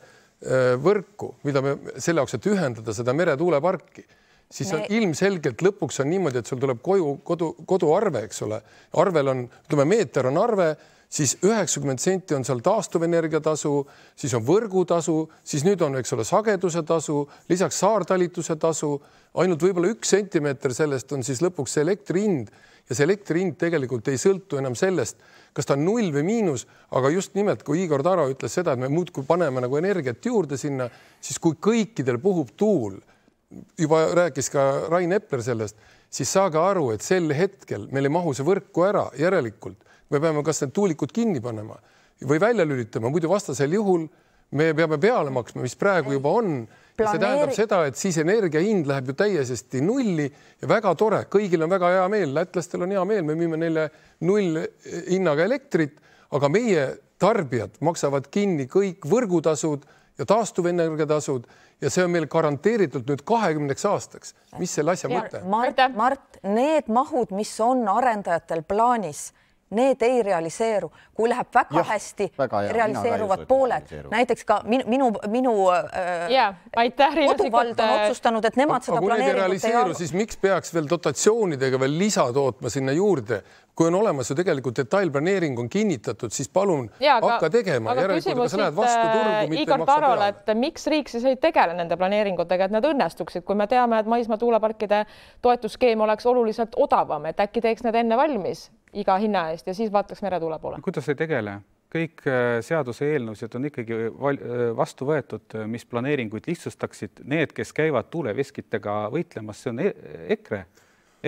võrku, mida me selle jaoks, et ühendada seda meretuuleparki, siis on ilmselgelt lõpuks on niimoodi, et sul tuleb koduarve, eks ole. Arvel on, ütleme, meeter on arve, siis 90 senti on seal taastuvenergia tasu, siis on võrgutasu, siis nüüd on, eks ole, sageduse tasu, lisaks saartalituse tasu, ainult võib-olla 1 sentimeeter sellest on siis lõpuks see elektri hind ja see elektri hind tegelikult ei sõltu enam sellest, kas ta on 0 või miinus, aga just nimelt, kui Igor Taro ütles seda, et me muudkui paneme nagu energiat juurde sinna, siis kui kõikidel puhub tuul, juba rääkis ka Rain Epler sellest, siis saage aru, et sel hetkel meil ei mahu see võrku ära järelikult. Me peame kas need tuulikud kinni panema või välja lülitama, muidu vastasel juhul me peame peale maksma, mis praegu juba on. See tähendab seda, et siis energia hind läheb ju täiesti nulli ja väga tore. Kõigil on väga hea meel, lätlastel on hea meel, me müüme neile 0 hinnaga elektrit, aga meie tarbijad maksavad kinni kõik võrgutasud ja taastuvenergiatasud ja see on meil garanteeritud nüüd 20 aastaks. Mis selle asja mõte? Mart, need mahud, mis on arendajatel plaanis, need ei realiseeru. Kui läheb väga hästi, realiseeruvad pooled. Näiteks ka minu koduvald on otsustanud, et nemad seda planeeringut ei aru. Siis miks peaks veel dotatsioonidega veel lisa tootma sinna juurde? Kui on olemas ju tegelikult detailplaneering on kinnitatud, siis palun hakka tegema. Aga küsimus Igor Tarole, et miks riik siis ei tegele nende planeeringutega, et nad õnnestuksid, kui me teame, et maismaa tuuleparkide toetusskeem oleks oluliselt odavam, et äkki teeks need enne valmis iga hinna eest ja siis vaataks meretuule poole. Kuidas ei tegele? Kõik seaduse eelnõused on ikkagi vastu võetud, mis planeeringuid lihtsustaksid. Need, kes käivad tuuleveskitega võitlemas, see on EKRE.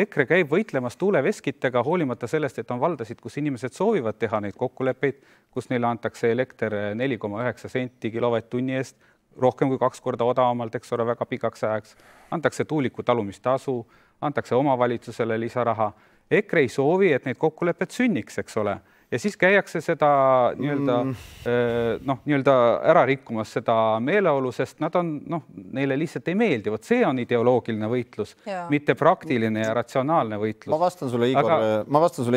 EKRE käib võitlemas tuuleveskitega hoolimata sellest, et on valdasid, kus inimesed soovivad teha neid kokkuleppeid, kus neile antakse elekter 4,9 senti kilovatt-tunni eest, rohkem kui 2 korda odavamalt, eks ole, väga pikaks ajaks. Antakse tuuliku talumistasu, antakse omavalitsusele lisaraha. EKRE ei soovi, et neid kokkulepped sünniks, eks ole. Ja siis käiakse seda nii-öelda ära rikkumas seda meeleolu, sest nad on, neile lihtsalt ei meeldi. Vot see on ideoloogiline võitlus, mitte praktiline ja ratsionaalne võitlus. Ma vastan sulle,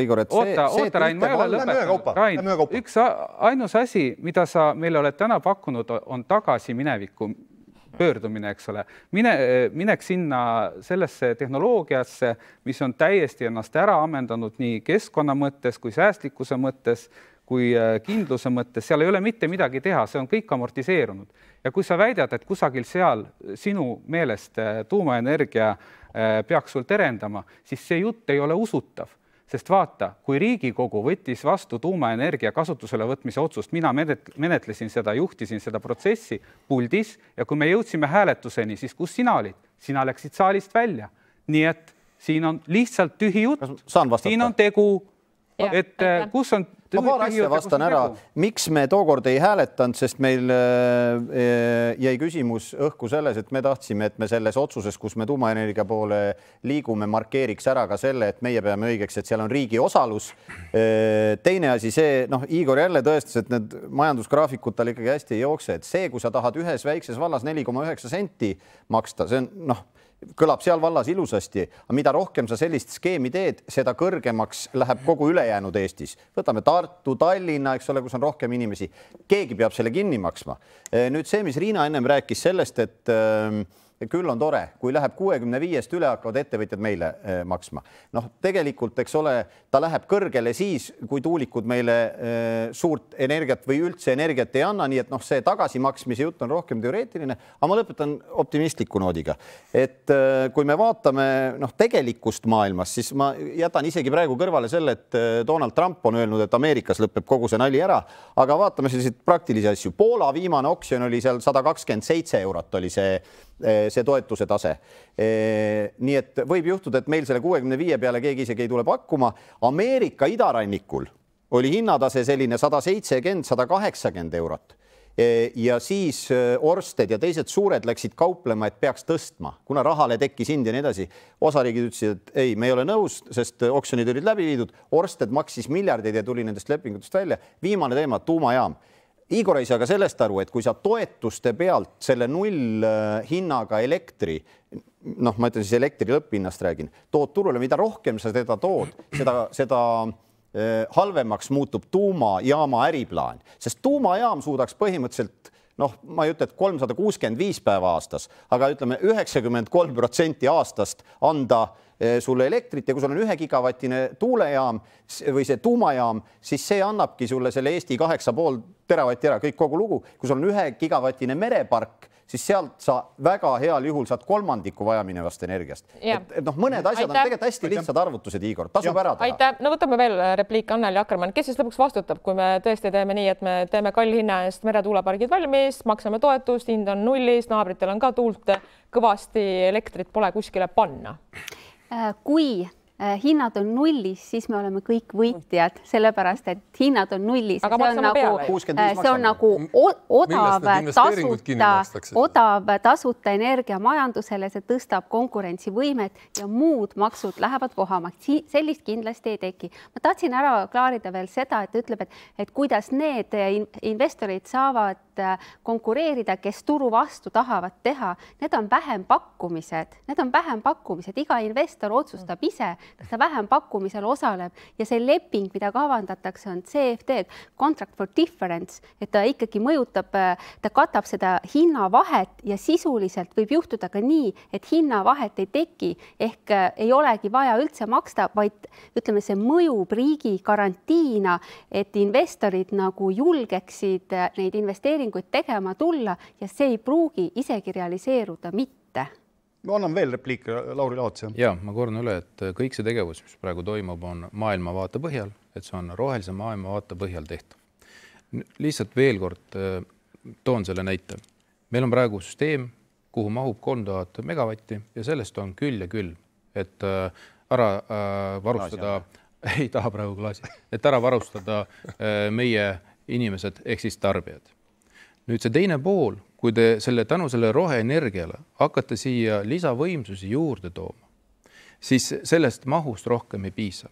Igor, et oota, Rain, ma ei ole lõpetanud. Rain, üks ainus asi, mida sa meile oled täna pakkunud, on tagasi minevikku pöördumine, eks ole. Minek sinna sellesse tehnoloogiasse, mis on täiesti ennast ära ammendanud nii keskkonna mõttes kui säästlikkuse mõttes, kui kindluse mõttes. Seal ei ole mitte midagi teha, see on kõik amortiseerunud. Ja kui sa väidad, et kusagil seal sinu meelest tuumaenergia peaks sul terendama, siis see jutt ei ole usutav. Sest vaata, kui Riigikogu võttis vastu tuumaenergia kasutusele võtmise otsust, mina menetlesin seda, juhtisin seda protsessi puldis ja kui me jõudsime hääletuseni, siis kus sina olid? Sina läksid saalist välja. Nii et siin on lihtsalt tühi jutt. Siin on tegu, et kus on ma paar asja vastan ära, miks me tookord ei hääletanud, sest meil jäi küsimus õhku selles, et me tahtsime, et me selles otsuses, kus me tuumaenergia poole liigume, markeeriks ära ka selle, et meie peame õigeks, et seal on riigi osalus. Teine asi see, Igor jälle tõestas, et need majandusgraafikud tal ikkagi hästi ei jookse, et see, kui sa tahad ühes väikses vallas 4,9 senti maksta, see on, kõlab seal vallas ilusasti, aga mida rohkem sa sellist skeemi teed, seda kõrgemaks läheb kogu ülejäänud Eestis. Võtame Tartu, Tallinna, eks ole, kus on rohkem inimesi. Keegi peab selle kinni maksma. Nüüd see, mis Riina ennem rääkis sellest, et küll on tore, kui läheb 65-st üle, hakkavad ettevõtjad meile maksma. Noh, tegelikult, eks ole, ta läheb kõrgele siis, kui tuulikud meile suurt energiat või üldse energiat ei anna, nii et noh, see tagasimaksmise jutt on rohkem teoreetiline, aga ma lõpetan optimistliku noodiga. Et kui me vaatame tegelikust maailmas, siis ma jätan isegi praegu kõrvale selle, et Donald Trump on öelnud, et Ameerikas lõpeb kogu see nali ära, aga vaatame selliseid praktilisi asju. Poola viimane oksjon oli seal 127 eurot oli see toetuse tase. Nii et võib juhtuda, et meil selle 65 peale keegi isegi ei tule pakkuma. Ameerika idarannikul oli hinnatase selline 170-180 eurot. Ja siis Orsted ja teised suured läksid kauplema, et peaks tõstma, kuna rahale tekkis hind ja nii edasi. Osariigid ütlesid, et ei, me ei ole nõus, sest oksjonid olid läbi viidud. Orsted maksis miljardeid ja tuli nendest lepingutest välja. Viimane teema, tuumajaam. Igor ei saa ka sellest aru, et kui sa toetuste pealt selle null hinnaga elektri, ma ütlen siis elektri lõpphinnast räägin, tood turule, mida rohkem sa teda tood, seda halvemaks muutub tuumajaama äriplaan, sest tuumajaam suudaks põhimõtteliselt, ma ei ütle, et 365 päeva aastas, aga ütleme 93% aastast anda sulle elektrit ja kui sul on 1 gigavatine tuulejaam või see tuumajaam, siis see annabki sulle selle Eesti 8,5 teravatti ära, kõik kogu lugu. Kui sul on 1 gigavatine merepark, siis sealt sa väga heal juhul saad kolmandiku vajaminevast energiast. Mõned asjad on tegelikult hästi lihtsad arvutused, Igor. Tasub ära teha. Aitäh. No võtame veel repliik Anneli Akkermann. Kes siis lõpuks vastutab, kui me tõesti teeme nii, et me teeme kalli hinna eest meretuulepargid valmis, maksame toetust, hind on nullis, naabritel on ka tuult, kõvasti elektrit pole kuskile panna? Kui hinnad on nullis, siis me oleme kõik võitjad, sellepärast et hinnad on nullis. See on nagu odav tasuta energia majandusele, see tõstab konkurentsivõimet ja muud maksud lähevad vohamaks. Sellist kindlasti ei teki. Ma tahtsin ära klaarida veel seda, et ütleb, et kuidas need investorid saavad konkureerida, kes turu vastu tahavad teha. Need on vähem pakkumised. Iga investor otsustab ise, kas ta vähem pakkumisel osaleb ja see leping, mida kavandatakse, on CFD, Contract for Difference, et ta ikkagi mõjutab, ta katab seda hinnavahet ja sisuliselt võib juhtuda ka nii, et hinnavahet ei teki ehk ei olegi vaja üldse maksta, vaid ütleme, see mõjub riigi garantiina, et investorid nagu julgeksid neid investeeringuid tegema tulla ja see ei pruugi isegi realiseeruda mitte. Ma annan veel repliik Lauri Laats. Ja, ma kordan üle, et kõik see tegevus, mis praegu toimub, on maailmavaate põhjal, et see on rohelise maailmavaate põhjal tehtav. Lihtsalt veel kord toon selle näite. Meil on praegu süsteem, kuhu mahub 3000 megavatti ja sellest on küll ja küll, et ära varustada, ei taha praegu klaasi, et ära varustada meie inimesed ehk siis tarbijad. Nüüd see teine pool, kui te tänu selle roheenergiale hakkate siia lisavõimsusi juurde tooma, siis sellest mahust rohkem ei piisa.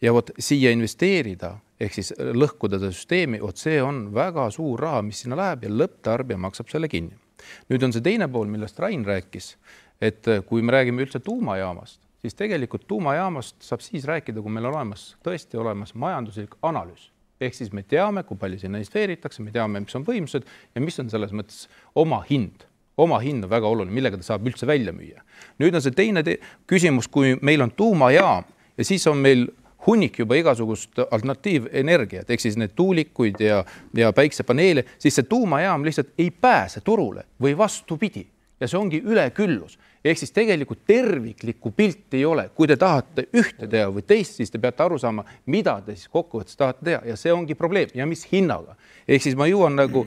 Ja siia investeerida, ehk siis lõhkuda seda süsteemi, see on väga suur raha, mis sinna läheb ja lõpptarbija maksab selle kinni. Nüüd on see teine pool, millest Rain rääkis, et kui me räägime üldse tuumajaamast, siis tegelikult tuumajaamast saab siis rääkida, kui meil on tõesti olemas majanduslik analüüs. Ehk siis me teame, kui palju sinna investeeritakse, me teame, mis on võimsused ja mis on selles mõttes oma hind. Oma hind on väga oluline, millega ta saab üldse välja müüa. Nüüd on see teine küsimus, kui meil on tuumajaam ja siis on meil hunnik juba igasugust alternatiivenergiat, ehk siis need tuulikuid ja päiksepaneele, siis see tuumajaam lihtsalt ei pääse turule või vastupidi. Ja see ongi üleküllus. Ehk siis tegelikult terviklikku pilti ei ole. Kui te tahate ühte teha või teist, siis te peate aru saama, mida te siis kokkuvõttes tahate teha. Ja see ongi probleem. Ja mis hinnaga? Ehk siis ma jõuan nagu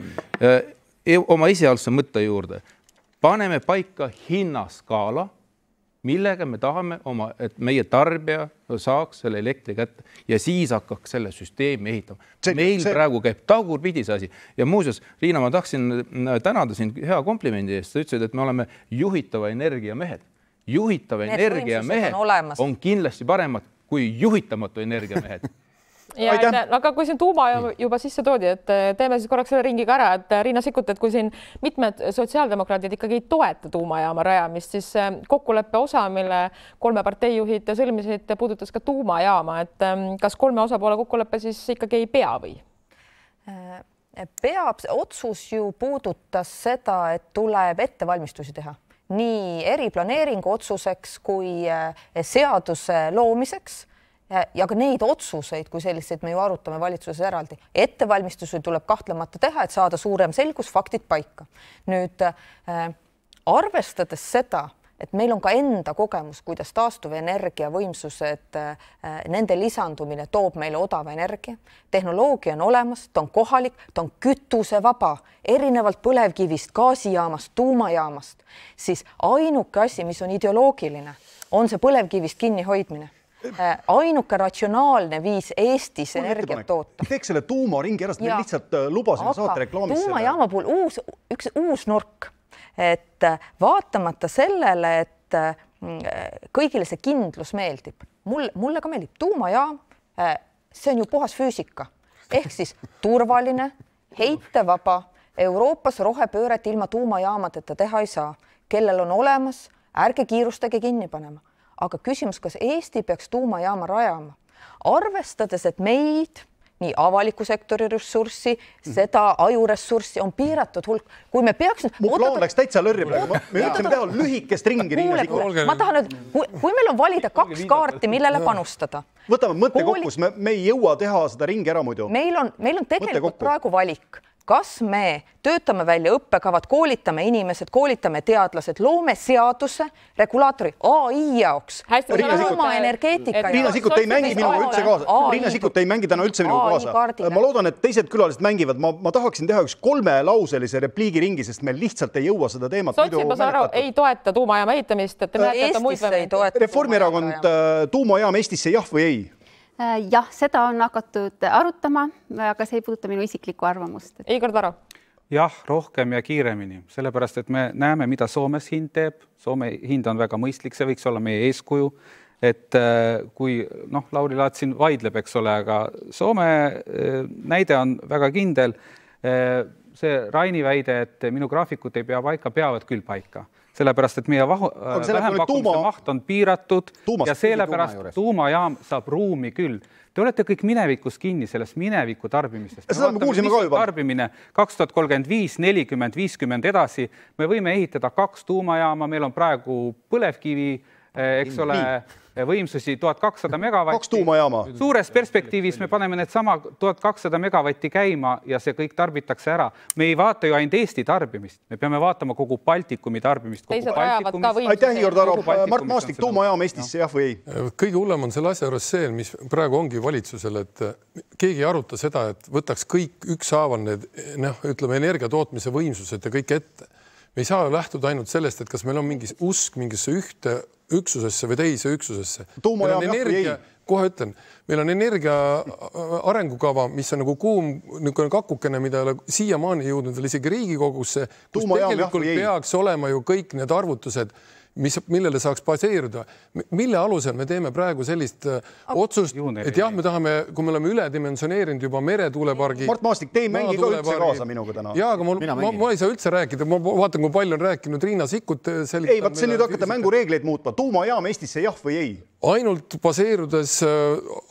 oma esialgse mõtte juurde. Paneme paika hinnaskaala, millega me tahame, et meie tarbija saaks selle elektri kätte ja siis hakkaks selle süsteemi ehitama. Meil praegu käib tagurpidi see asi. Ja muuseas, Riina, ma tahtsin tänada siin hea komplimendi eest. Sa ütlesid, et me oleme juhitava energia mehed. Juhitava energia mehed on kindlasti paremad kui juhitamatu energia mehed. Ja, aga kui siin tuuma juba sisse toodi, et teeme siis korraks selle ringiga ära, et Riina Sikkut, et kui siin mitmed sotsiaaldemokraadid ikkagi ei toeta tuumajaama rajamist, siis kokkuleppe osa, mille 3 parteijuhid sõlmisid, puudutas ka tuumajaama, et kas 3 osapoole kokkuleppe siis ikkagi ei pea või? Peab, otsus ju puudutas seda, et tuleb ettevalmistusi teha. nii eriplaneeringu otsuseks kui seaduse loomiseks ja ka neid otsuseid, kui selliseid me ju arutame valitsuses eraldi. Ettevalmistusi tuleb kahtlemata teha, et saada suurem selgus, faktid paika. Nüüd arvestades seda, et meil on ka enda kogemus, kuidas taastuvenergia võimsused, nende lisandumine toob meile odava energia. Tehnoloogia on olemas, ta on kohalik, ta on kütusevaba, erinevalt põlevkivist, gaasijaamast, tuumajaamast. Siis ainuke asi, mis on ideoloogiline, on see põlevkivist kinnihoidmine. Ainuke ratsionaalne viis Eestis energiat toota. Teeks selle tuumaringi ära, me lihtsalt lubasime saate reklaamis. Tuumajaama puhul üks uus nurk, et vaatamata sellele, et kõigile see kindlus meeldib. Mulle ka meeldib tuumajaam, see on ju puhas füüsika. Ehk siis turvaline, heitevaba, Euroopas rohepööret ilma tuumajaamadeta teha ei saa. Kellel on olemas, ärge kiirustage kinni panema. Aga küsimus, kas Eesti peaks tuumajaama rajama? Arvestades, et meid, nii avaliku sektori ressurssi, seda ajuressurssi on piiratud hulk. Kui me peaks... Mu plaan läks täitsa lörri praegu. Me ütleme teha lühikest ringi. Ma tahan öelda, kui meil on valida 2 kaarti, millele panustada. Võtame mõtte kokku, me ei jõua teha seda ringi ära muidu. Meil on tegelikult praegu valik. Kas me töötame välja õppekavad, koolitame inimesed, koolitame teadlased, loome seaduse, regulaatori AI jaoks, oma energeetika jaoks. Riina Sikkut ei mängi minuga üldse kaasa. Riina Sikkut ei mängi täna üldse minuga kaasa. Ma loodan, et teised külalised mängivad. Ma tahaksin teha üks 3-lauselise repliigi ringi, sest meil lihtsalt ei jõua seda teemat. Sotsid, ma saan aru, ei toeta tuumajaama ehitamist, et te näete, et muid võimeid. Reformierakond tuumajaam Eestisse jah või ei? Jah, seda on hakatud arutama, aga see ei puuduta minu isiklikku arvamust. Igor Taro. Jah, rohkem ja kiiremini, sellepärast, et me näeme, mida Soomes hind teeb. Soome hind on väga mõistlik, see võiks olla meie eeskuju. Et kui Lauri Laats siin vaidleb, eks ole, aga Soome näide on väga kindel. See Raini väide, et minu graafikut ei pea paika, peavad küll paika. Sellepärast, et meie vähempakkumise maht on piiratud ja sellepärast tuumajaam saab ruumi küll. Te olete kõik minevikus kinni sellest mineviku tarbimistest. Seda me kuulsime ka juba. Tarbimine 2035, 40, 50 edasi. Me võime ehitada 2 tuumajaama, meil on praegu põlevkivi, eks ole, võimsusi 1200 megavatti. 2 tuumajaama. Suures perspektiivis me paneme need sama 1200 megavatti käima ja see kõik tarbitakse ära. Me ei vaata ju ainult Eesti tarbimist. Me peame vaatama kogu Baltikumi tarbimist. Aitäh, Igor Taro. Mart Maastik, tuumajaam Eestisse jah või ei? Kõige hullem on selle asja juures see, mis praegu ongi valitsusel, et keegi ei aruta seda, et võtaks kõik ükshaaval need, ütleme, energiatootmise võimsused ja kõik ette. Me ei saa lähtuda ainult sellest, et kas meil on mingi usk mingisse ühte üksusesse või teise üksusesse. Kohe ütlen, meil on energia arengukava, mis on nagu kuum kakukene, mida ei ole siiamaani jõudnud veel isegi Riigikogusse, kus tegelikult peaks olema ju kõik need arvutused, millele saaks baseeruda. Mille alusel me teeme praegu sellist otsust, et jah, me tahame, kui me oleme üledimensioneerinud juba meretuulepargi. Mart Maastik, te ei mängi ka üldse kaasa minuga täna. Jaa, aga ma ei saa üldse rääkida. Ma vaatan, kui palju on rääkinud Riina Sikkut. Ei, vaat see nüüd hakkate mängureegleid muutma. Tuumajaam Eestisse jah või ei? Ainult baseerudes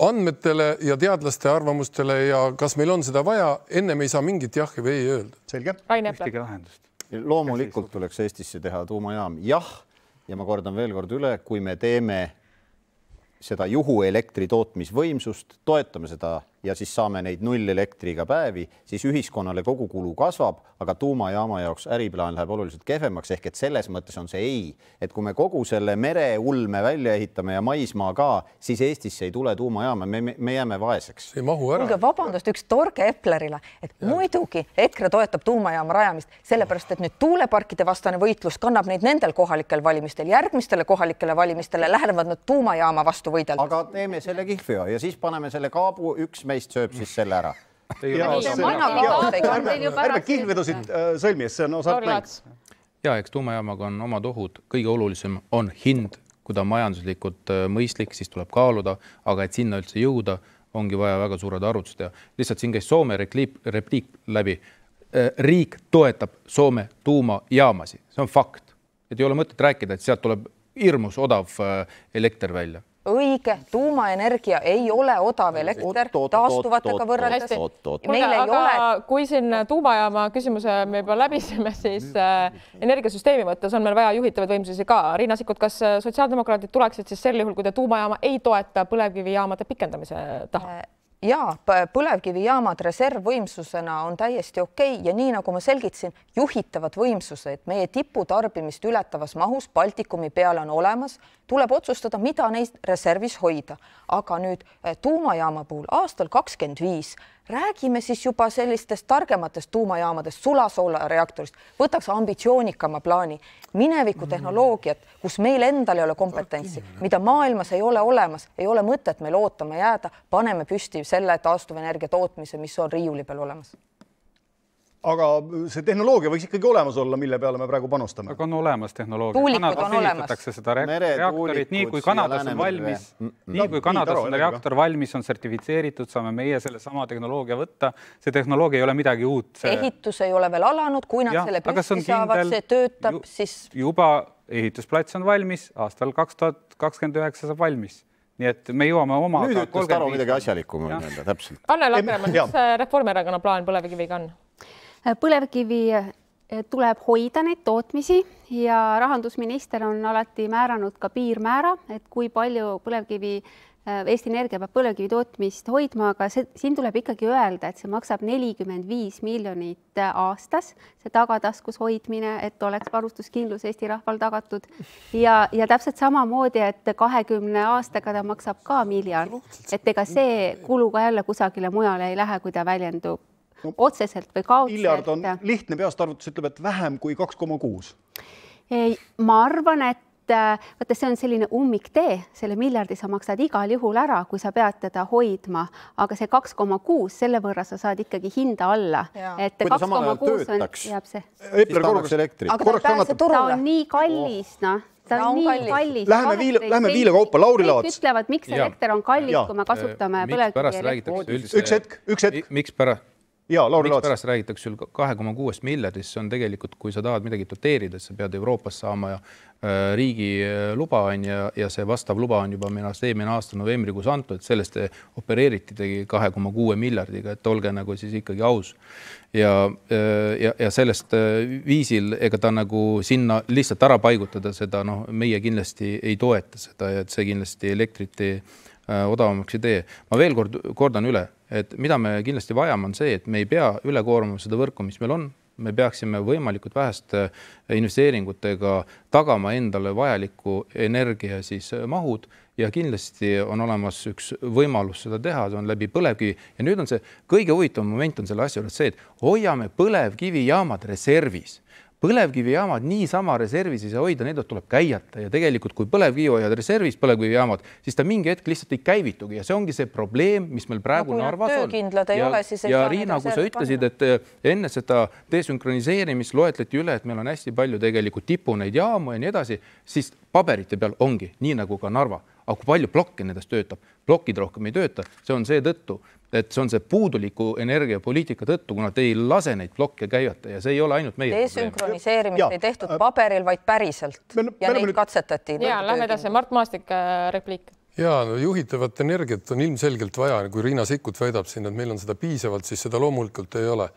andmetele ja teadlaste arvamustele ja kas meil on seda vaja, enne me ei saa mingit jah või ei öelda. Selge. Loomulikult tuleks Eestisse teha tuumajaam. Jah. Ja ma kordan veel kord üle, kui me teeme seda juhuelektri tootmisvõimsust, toetame seda ja siis saame neid 0 elektriga päevi, siis ühiskonnale kogukulu kasvab, aga tuumajaama jaoks äriplaan läheb oluliselt kehvemaks, ehk et selles mõttes on see ei. Et kui me kogu selle mereulme välja ehitame ja maismaa ka, siis Eestisse ei tule tuumajaama, me jääme vaeseks. See ei mahu ära. Kuulge, vabandust, üks torge Eplerile, et muidugi EKRE toetab tuumajaama rajamist, sellepärast, et nüüd tuuleparkide vastane võitlus kannab neid nendel kohalikel valimistel, järgmistele kohalikele valimistele lähevad nad tuumajaama vastu võidelda. Aga teeme selle kihvia ja siis paneme selle kaabu, üks meist sööb siis selle ära. Ärme kihvedusid sõlmi, see on osalt mäng. Ja, eks tuumajaamaga on omad ohud. Kõige olulisem on hind, kui ta majanduslikult mõistlik, siis tuleb kaaluda, aga et sinna üldse jõuda, ongi vaja väga suured arvutused ja lihtsalt siin käis Soome repliik läbi. Riik toetab Soome tuumajaamasi. See on fakt. Et ei ole mõtet rääkida, et sealt tuleb hirmus odav elekter välja. õige, tuumaenergia ei ole odav elekter taastuvatega võrreldes. Meil ei ole. Kui siin tuumajaama küsimuse me juba läbisime, siis energiasüsteemi mõttes on meil vaja juhitavaid võimsusi ka. Riina Sikkut, kas sotsiaaldemokraadid tuleksid siis sel juhul, kui te tuumajaama ei toeta põlevkivijaamade pikendamise taha? Jaa, põlevkivijaamad reservvõimsusena on täiesti okei ja nii nagu ma selgitasin, juhitavad võimsused meie tiputarbimist ületavas mahus Baltikumi peale on olemas, tuleb otsustada, mida neist reservis hoida. Aga nüüd tuumajaama puhul aastal 2025 räägime siis juba sellistest targematest tuumajaamadest, sulasoola-reaktorist, võtaks ambitsioonikama plaani, mineviku tehnoloogiat, kus meil endal ei ole kompetentsi, mida maailmas ei ole olemas, ei ole mõtet meil ootama jääda, paneme püsti selle taastuvenergia tootmise, mis on riiuli peal olemas. Aga see tehnoloogia võiks ikkagi olemas olla, mille peale me praegu panustame. Aga on olemas tehnoloogia. Tuulikud on olemas. Seda reaktorit, nii kui Kanadas on valmis, reaktor valmis, on sertifitseeritud, saame meie selle sama tehnoloogia võtta. See tehnoloogia ei ole midagi uut. Ehitus ei ole veel alanud, kui nad selle püsti saavad, see töötab, siis... Juba ehitusplats on valmis, aastal 2029 saab valmis. Nii et me jõuame oma... Nüüd ütles Taro midagi asjalikku, ma võin öelda, täpselt. Anne Lakemann, mis Reformierakonna plaan põlevkiviga on? Põlevkivi tuleb hoida neid tootmisi ja rahandusminister on alati määranud ka piirmäära, et kui palju põlevkivi, Eesti Energia peab põlevkivi tootmist hoidma, aga siin tuleb ikkagi öelda, et see maksab 45 miljonit aastas, see tagataskus hoidmine, et oleks varustuskindlus Eesti rahval tagatud. Ja täpselt samamoodi, et 20 aastaga ta maksab ka miljard, et ega see kuluga jälle kusagile mujale ei lähe, kui ta väljendub otseselt või kaudselt. Miljard on lihtne peast arvutus, ütleb, et vähem kui 2,6. Ma arvan, et see on selline ummiktee, selle miljardi sa maksad igal juhul ära, kui sa pead teda hoidma, aga see 2,6, selle võrra sa saad ikkagi hinda alla. Et 2,6 jääb see. Aga ta on nii kallis, Ta on nii kallis. Lähme viile kaupa, Lauri Laats. Kõik ütlevad, miks elekter on kallis, kui me kasutame põlevkivi elektrit. Üks hetk. Miks pärast räägitakse 2,6 miljardist, see on tegelikult, kui sa tahad midagi doteerida, sa pead Euroopas saama riigi luba ja see vastav luba on juba eelmine aasta novembrikuus antud, et sellest opereeriti 2,6 miljardiga, et olge nagu siis ikkagi aus. Ja sellest viisil, ega ta nagu sinna lihtsalt ära paigutada seda, meie kindlasti ei toeta seda, et see kindlasti elektrit odavamaks ei tee. Ma veel kordan üle, et mida me kindlasti vajame on see, et me ei pea üle koormama seda võrku, mis meil on. Me peaksime võimalikult väheste investeeringutega tagama endale vajaliku energia siis mahud ja kindlasti on olemas üks võimalus seda teha, see on läbi põlevkivi. Ja nüüd on see kõige huvitavam moment on selle asja juures see, et hoiame põlevkivijaamad reservis. Põlevkivijaamad niisama reservis ei saa hoida, need tuleb käiata ja tegelikult kui põlevkivi hoiad reservis põlevkivijaamad, siis ta mingi hetk lihtsalt ei käivitugi ja see ongi see probleem, mis meil praegu Narvas on. Ja Riina, kui sa ütlesid, et enne seda desünkroniseerimist loetleti üle, et meil on hästi palju tegelikult tipu neid jaamu ja nii edasi, siis paberite peal ongi, nii nagu ka Narva. Aga kui palju plokke nendest töötab? Plokid rohkem ei tööta, see on see tõttu, et see on see puuduliku energiapoliitika tõttu, kuna te ei lase neid plokke käivata ja see ei ole ainult meie desünkroniseerimist ei tehtud paberil, vaid päriselt ja neid katsetati. Ja, lähme edasi. Mart Maastik, repliik. Ja, juhitavat energiat on ilmselgelt vaja, kui Riina Sikkut väidab siin, et meil on seda piisavalt, siis seda loomulikult ei ole.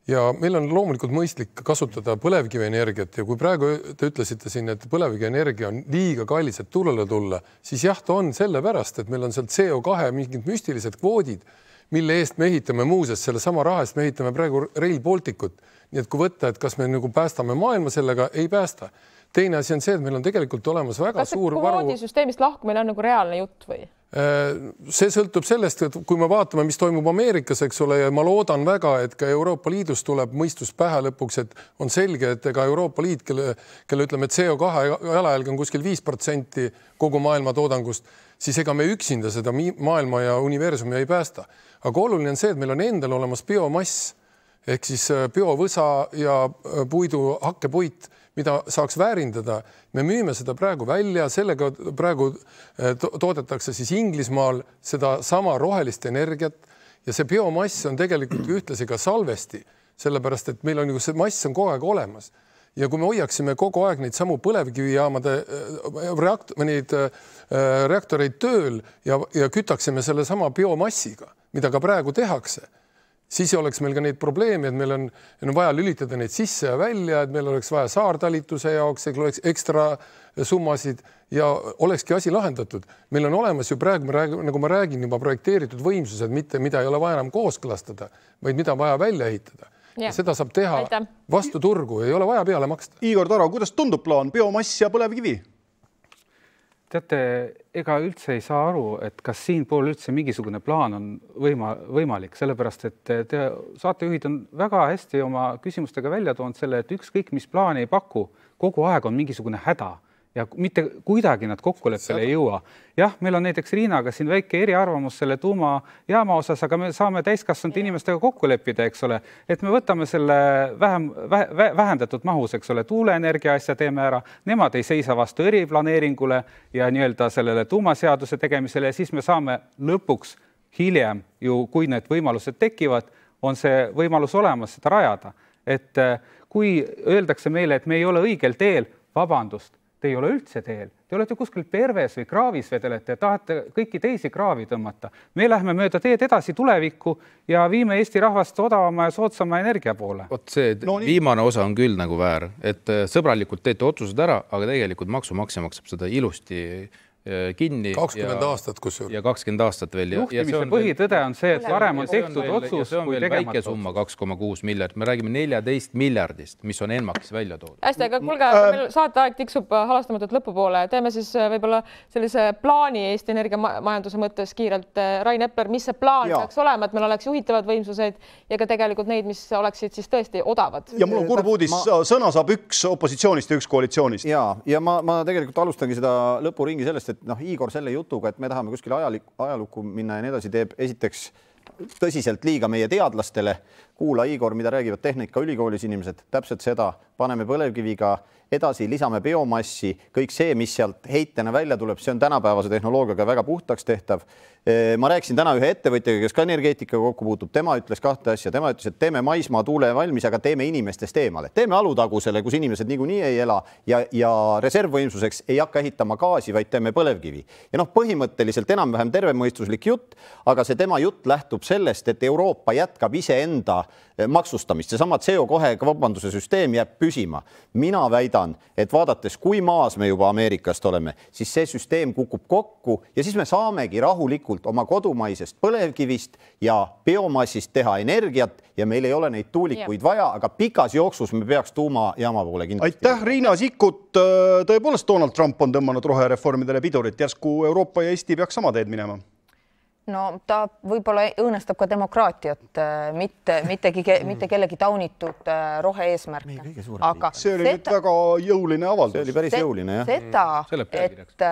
Ja meil on loomulikult mõistlik kasutada põlevkivienergiat ja kui praegu te ütlesite siin, et põlevkivienergia on liiga kallis, et turule tulla, siis jah, ta on sellepärast, et meil on seal CO2 mingid müstilised kvoodid, mille eest me ehitame muuses, selle sama raha eest me ehitame praegu Rail Balticut. Nii et kui võtta, et kas me nagu päästame maailma sellega, ei päästa. Teine asi on see, et meil on tegelikult olemas väga suur varu. Kas kvoodisüsteemist lahkumine on nagu reaalne jutt või? See sõltub sellest, et kui me vaatame, mis toimub Ameerikas, eks ole, ja ma loodan väga, et ka Euroopa Liidus tuleb mõistus pähe lõpuks, et on selge, et ega Euroopa Liit, kelle ütleme, et CO2 jalajälg on kuskil 5% kogu maailma toodangust, siis ega me üksinda seda maailma ja universumi ei päästa. Aga oluline on see, et meil on endal olemas biomass, ehk siis biovõsa ja puidu hakkepuit, mida saaks väärindada. Me müüme seda praegu välja, sellega praegu toodetakse siis Inglismaal seda sama rohelist energiat ja see biomass on tegelikult ühtlasi ka salvesti, sellepärast et meil on ju see mass on kogu aeg olemas. ja kui me hoiaksime kogu aeg neid samu põlevkivijaamade reaktoreid tööl ja kütaksime selle sama biomassiga, mida ka praegu tehakse, siis oleks meil ka neid probleeme, et meil on vaja lülitada neid sisse ja välja, et meil oleks vaja saartalituse jaoks, et oleks ekstra summasid ja olekski asi lahendatud. Meil on olemas ju praegu, nagu ma räägin, juba projekteeritud võimsused, mitte mida ei ole vaja enam kooskõlastada, vaid mida on vaja välja ehitada. Ja seda saab teha vastu turgu, ei ole vaja peale maksta. Igor Taro, kuidas tundub plaan biomass ja põlevkivi? Teate, ega üldse ei saa aru, et kas siin pool üldse mingisugune plaan on võimalik, sellepärast et saatejuhid on väga hästi oma küsimustega välja toonud selle, et ükskõik mis plaani ei paku, kogu aeg on mingisugune häda ja mitte kuidagi nad kokkuleppele ei jõua. Jah, meil on näiteks Riinaga siin väike eriarvamus selle tuumajaama osas, aga me saame täiskasvanud inimestega kokku leppida, eks ole, et me võtame selle vähendatud mahus, eks ole, tuuleenergia asja teeme ära, nemad ei seisa vastu eriplaneeringule ja nii-öelda sellele tuumaseaduse tegemisele ja siis me saame lõpuks hiljem ju, kui need võimalused tekivad, on see võimalus olemas seda rajada. Et kui öeldakse meile, et me ei ole õigel teel, vabandust, te ei ole üldse teel. Te olete kuskil perves või kraavis vedelete ja tahate kõiki teisi kraavi tõmmata. Me läheme mööda teed edasi tulevikku ja viime Eesti rahvast odavama ja soodsama energia poole. Vot see viimane osa on küll nagu väär, et sõbralikult teete otsused ära, aga tegelikult maksumaksja maksab seda ilusti kinni 20 aastat, kus ja 20 aastat veel. Juhtimise põhitõde on see, et varem on tehtud otsus, see on veel väike summa 2,6 miljardit. Me räägime 14 miljardist, mis on ENMAX välja toodud. Hästi, aga kuulge, meil saateaeg tiksub halastamatult lõpupoole. Teeme siis võib-olla sellise plaani Eesti energiamajanduse mõttes kiirelt. Rain Epler, mis see plaan peaks olema, et meil oleks juhitavad võimsused ja ka tegelikult neid, mis oleksid siis tõesti odavad? Ja mul on kurb uudis, sõna saab üks opositsioonist ja üks koalitsioonist. Ja ma tegelikult alustangi seda lõpuringi sellest, et Igor selle jutuga, et me tahame kuskil ajalukku minna ja nii edasi, teeb esiteks tõsiselt liiga meie teadlastele. Kuula, Igor, mida räägivad Tehnikaülikoolis inimesed, täpselt seda, paneme põlevkiviga edasi, lisame biomassi, kõik see, mis sealt heitena välja tuleb, see on tänapäevase tehnoloogiaga väga puhtaks tehtav. Ma rääkisin täna ühe ettevõtjaga, kes ka energeetikaga kokku puutub, tema ütles kahte asja, tema ütles, et teeme maismaa tuule valmis, aga teeme inimestest eemale. Teeme alutagusele, kus inimesed niikuinii ei ela ja reservvõimsuseks ei hakka ehitama gaasi, vaid teeme põlevkivi. Ja põhimõtteliselt enam-vähem tervemõistuslik jutt, aga see tema jutt lähtub sellest, et Euroopa jätkab iseenda maksustamist. Seesama CO2 vabanduse süsteem jääb püsima. Mina väidan, et vaadates, kui maas me juba Ameerikast oleme, siis see süsteem kukub kokku ja siis me saamegi rahulikult oma kodumaisest põlevkivist ja biomassist teha energiat ja meil ei ole neid tuulikuid vaja, aga pikas jooksus me peaks tuumajaama poole kindlasti. Aitäh, Riina Sikkut. Tõepoolest Donald Trump on tõmmanud rohereformidele pidurit. Järsku Euroopa ja Eesti peaks sama teed minema. No ta võib-olla õõnestab ka demokraatiat, mitte kellegi taunitud rohe-eesmärke. Aga see oli nüüd väga jõuline avaldus. See oli päris jõuline, jah. Seda, et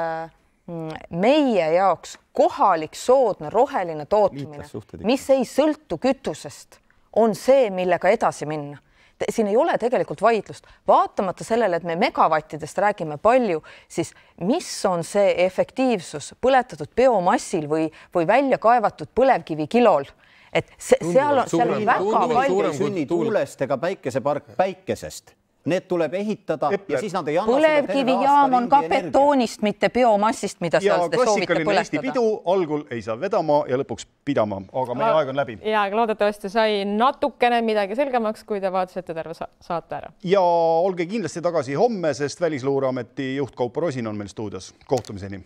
meie jaoks kohalik soodne roheline tootmine, mis ei sõltu kütusest, on see, millega edasi minna. Siin ei ole tegelikult vaidlust. Vaatamata sellele, et me megavattidest räägime palju, siis mis on see efektiivsus põletatud biomassil või välja kaevatud põlevkivi kilol? Et seal on väga palju. Sünni tuulest ega päikesepark päikesest. Need tuleb ehitada ja siis nad ei anna põlevkivijaam on ka betoonist, mitte biomassist, mida seal te soovite põletada. Ja klassikaline Eesti pidu algul ei saa vedama ja lõpuks pidama, aga meie aeg on läbi. Ja loodetavasti sai natukene midagi selgemaks, kui te vaatasite terve saate ära. Ja olge kindlasti tagasi homme, sest Välisluureameti juht Kaupo Rosin on meil stuudios. Kohtumiseni!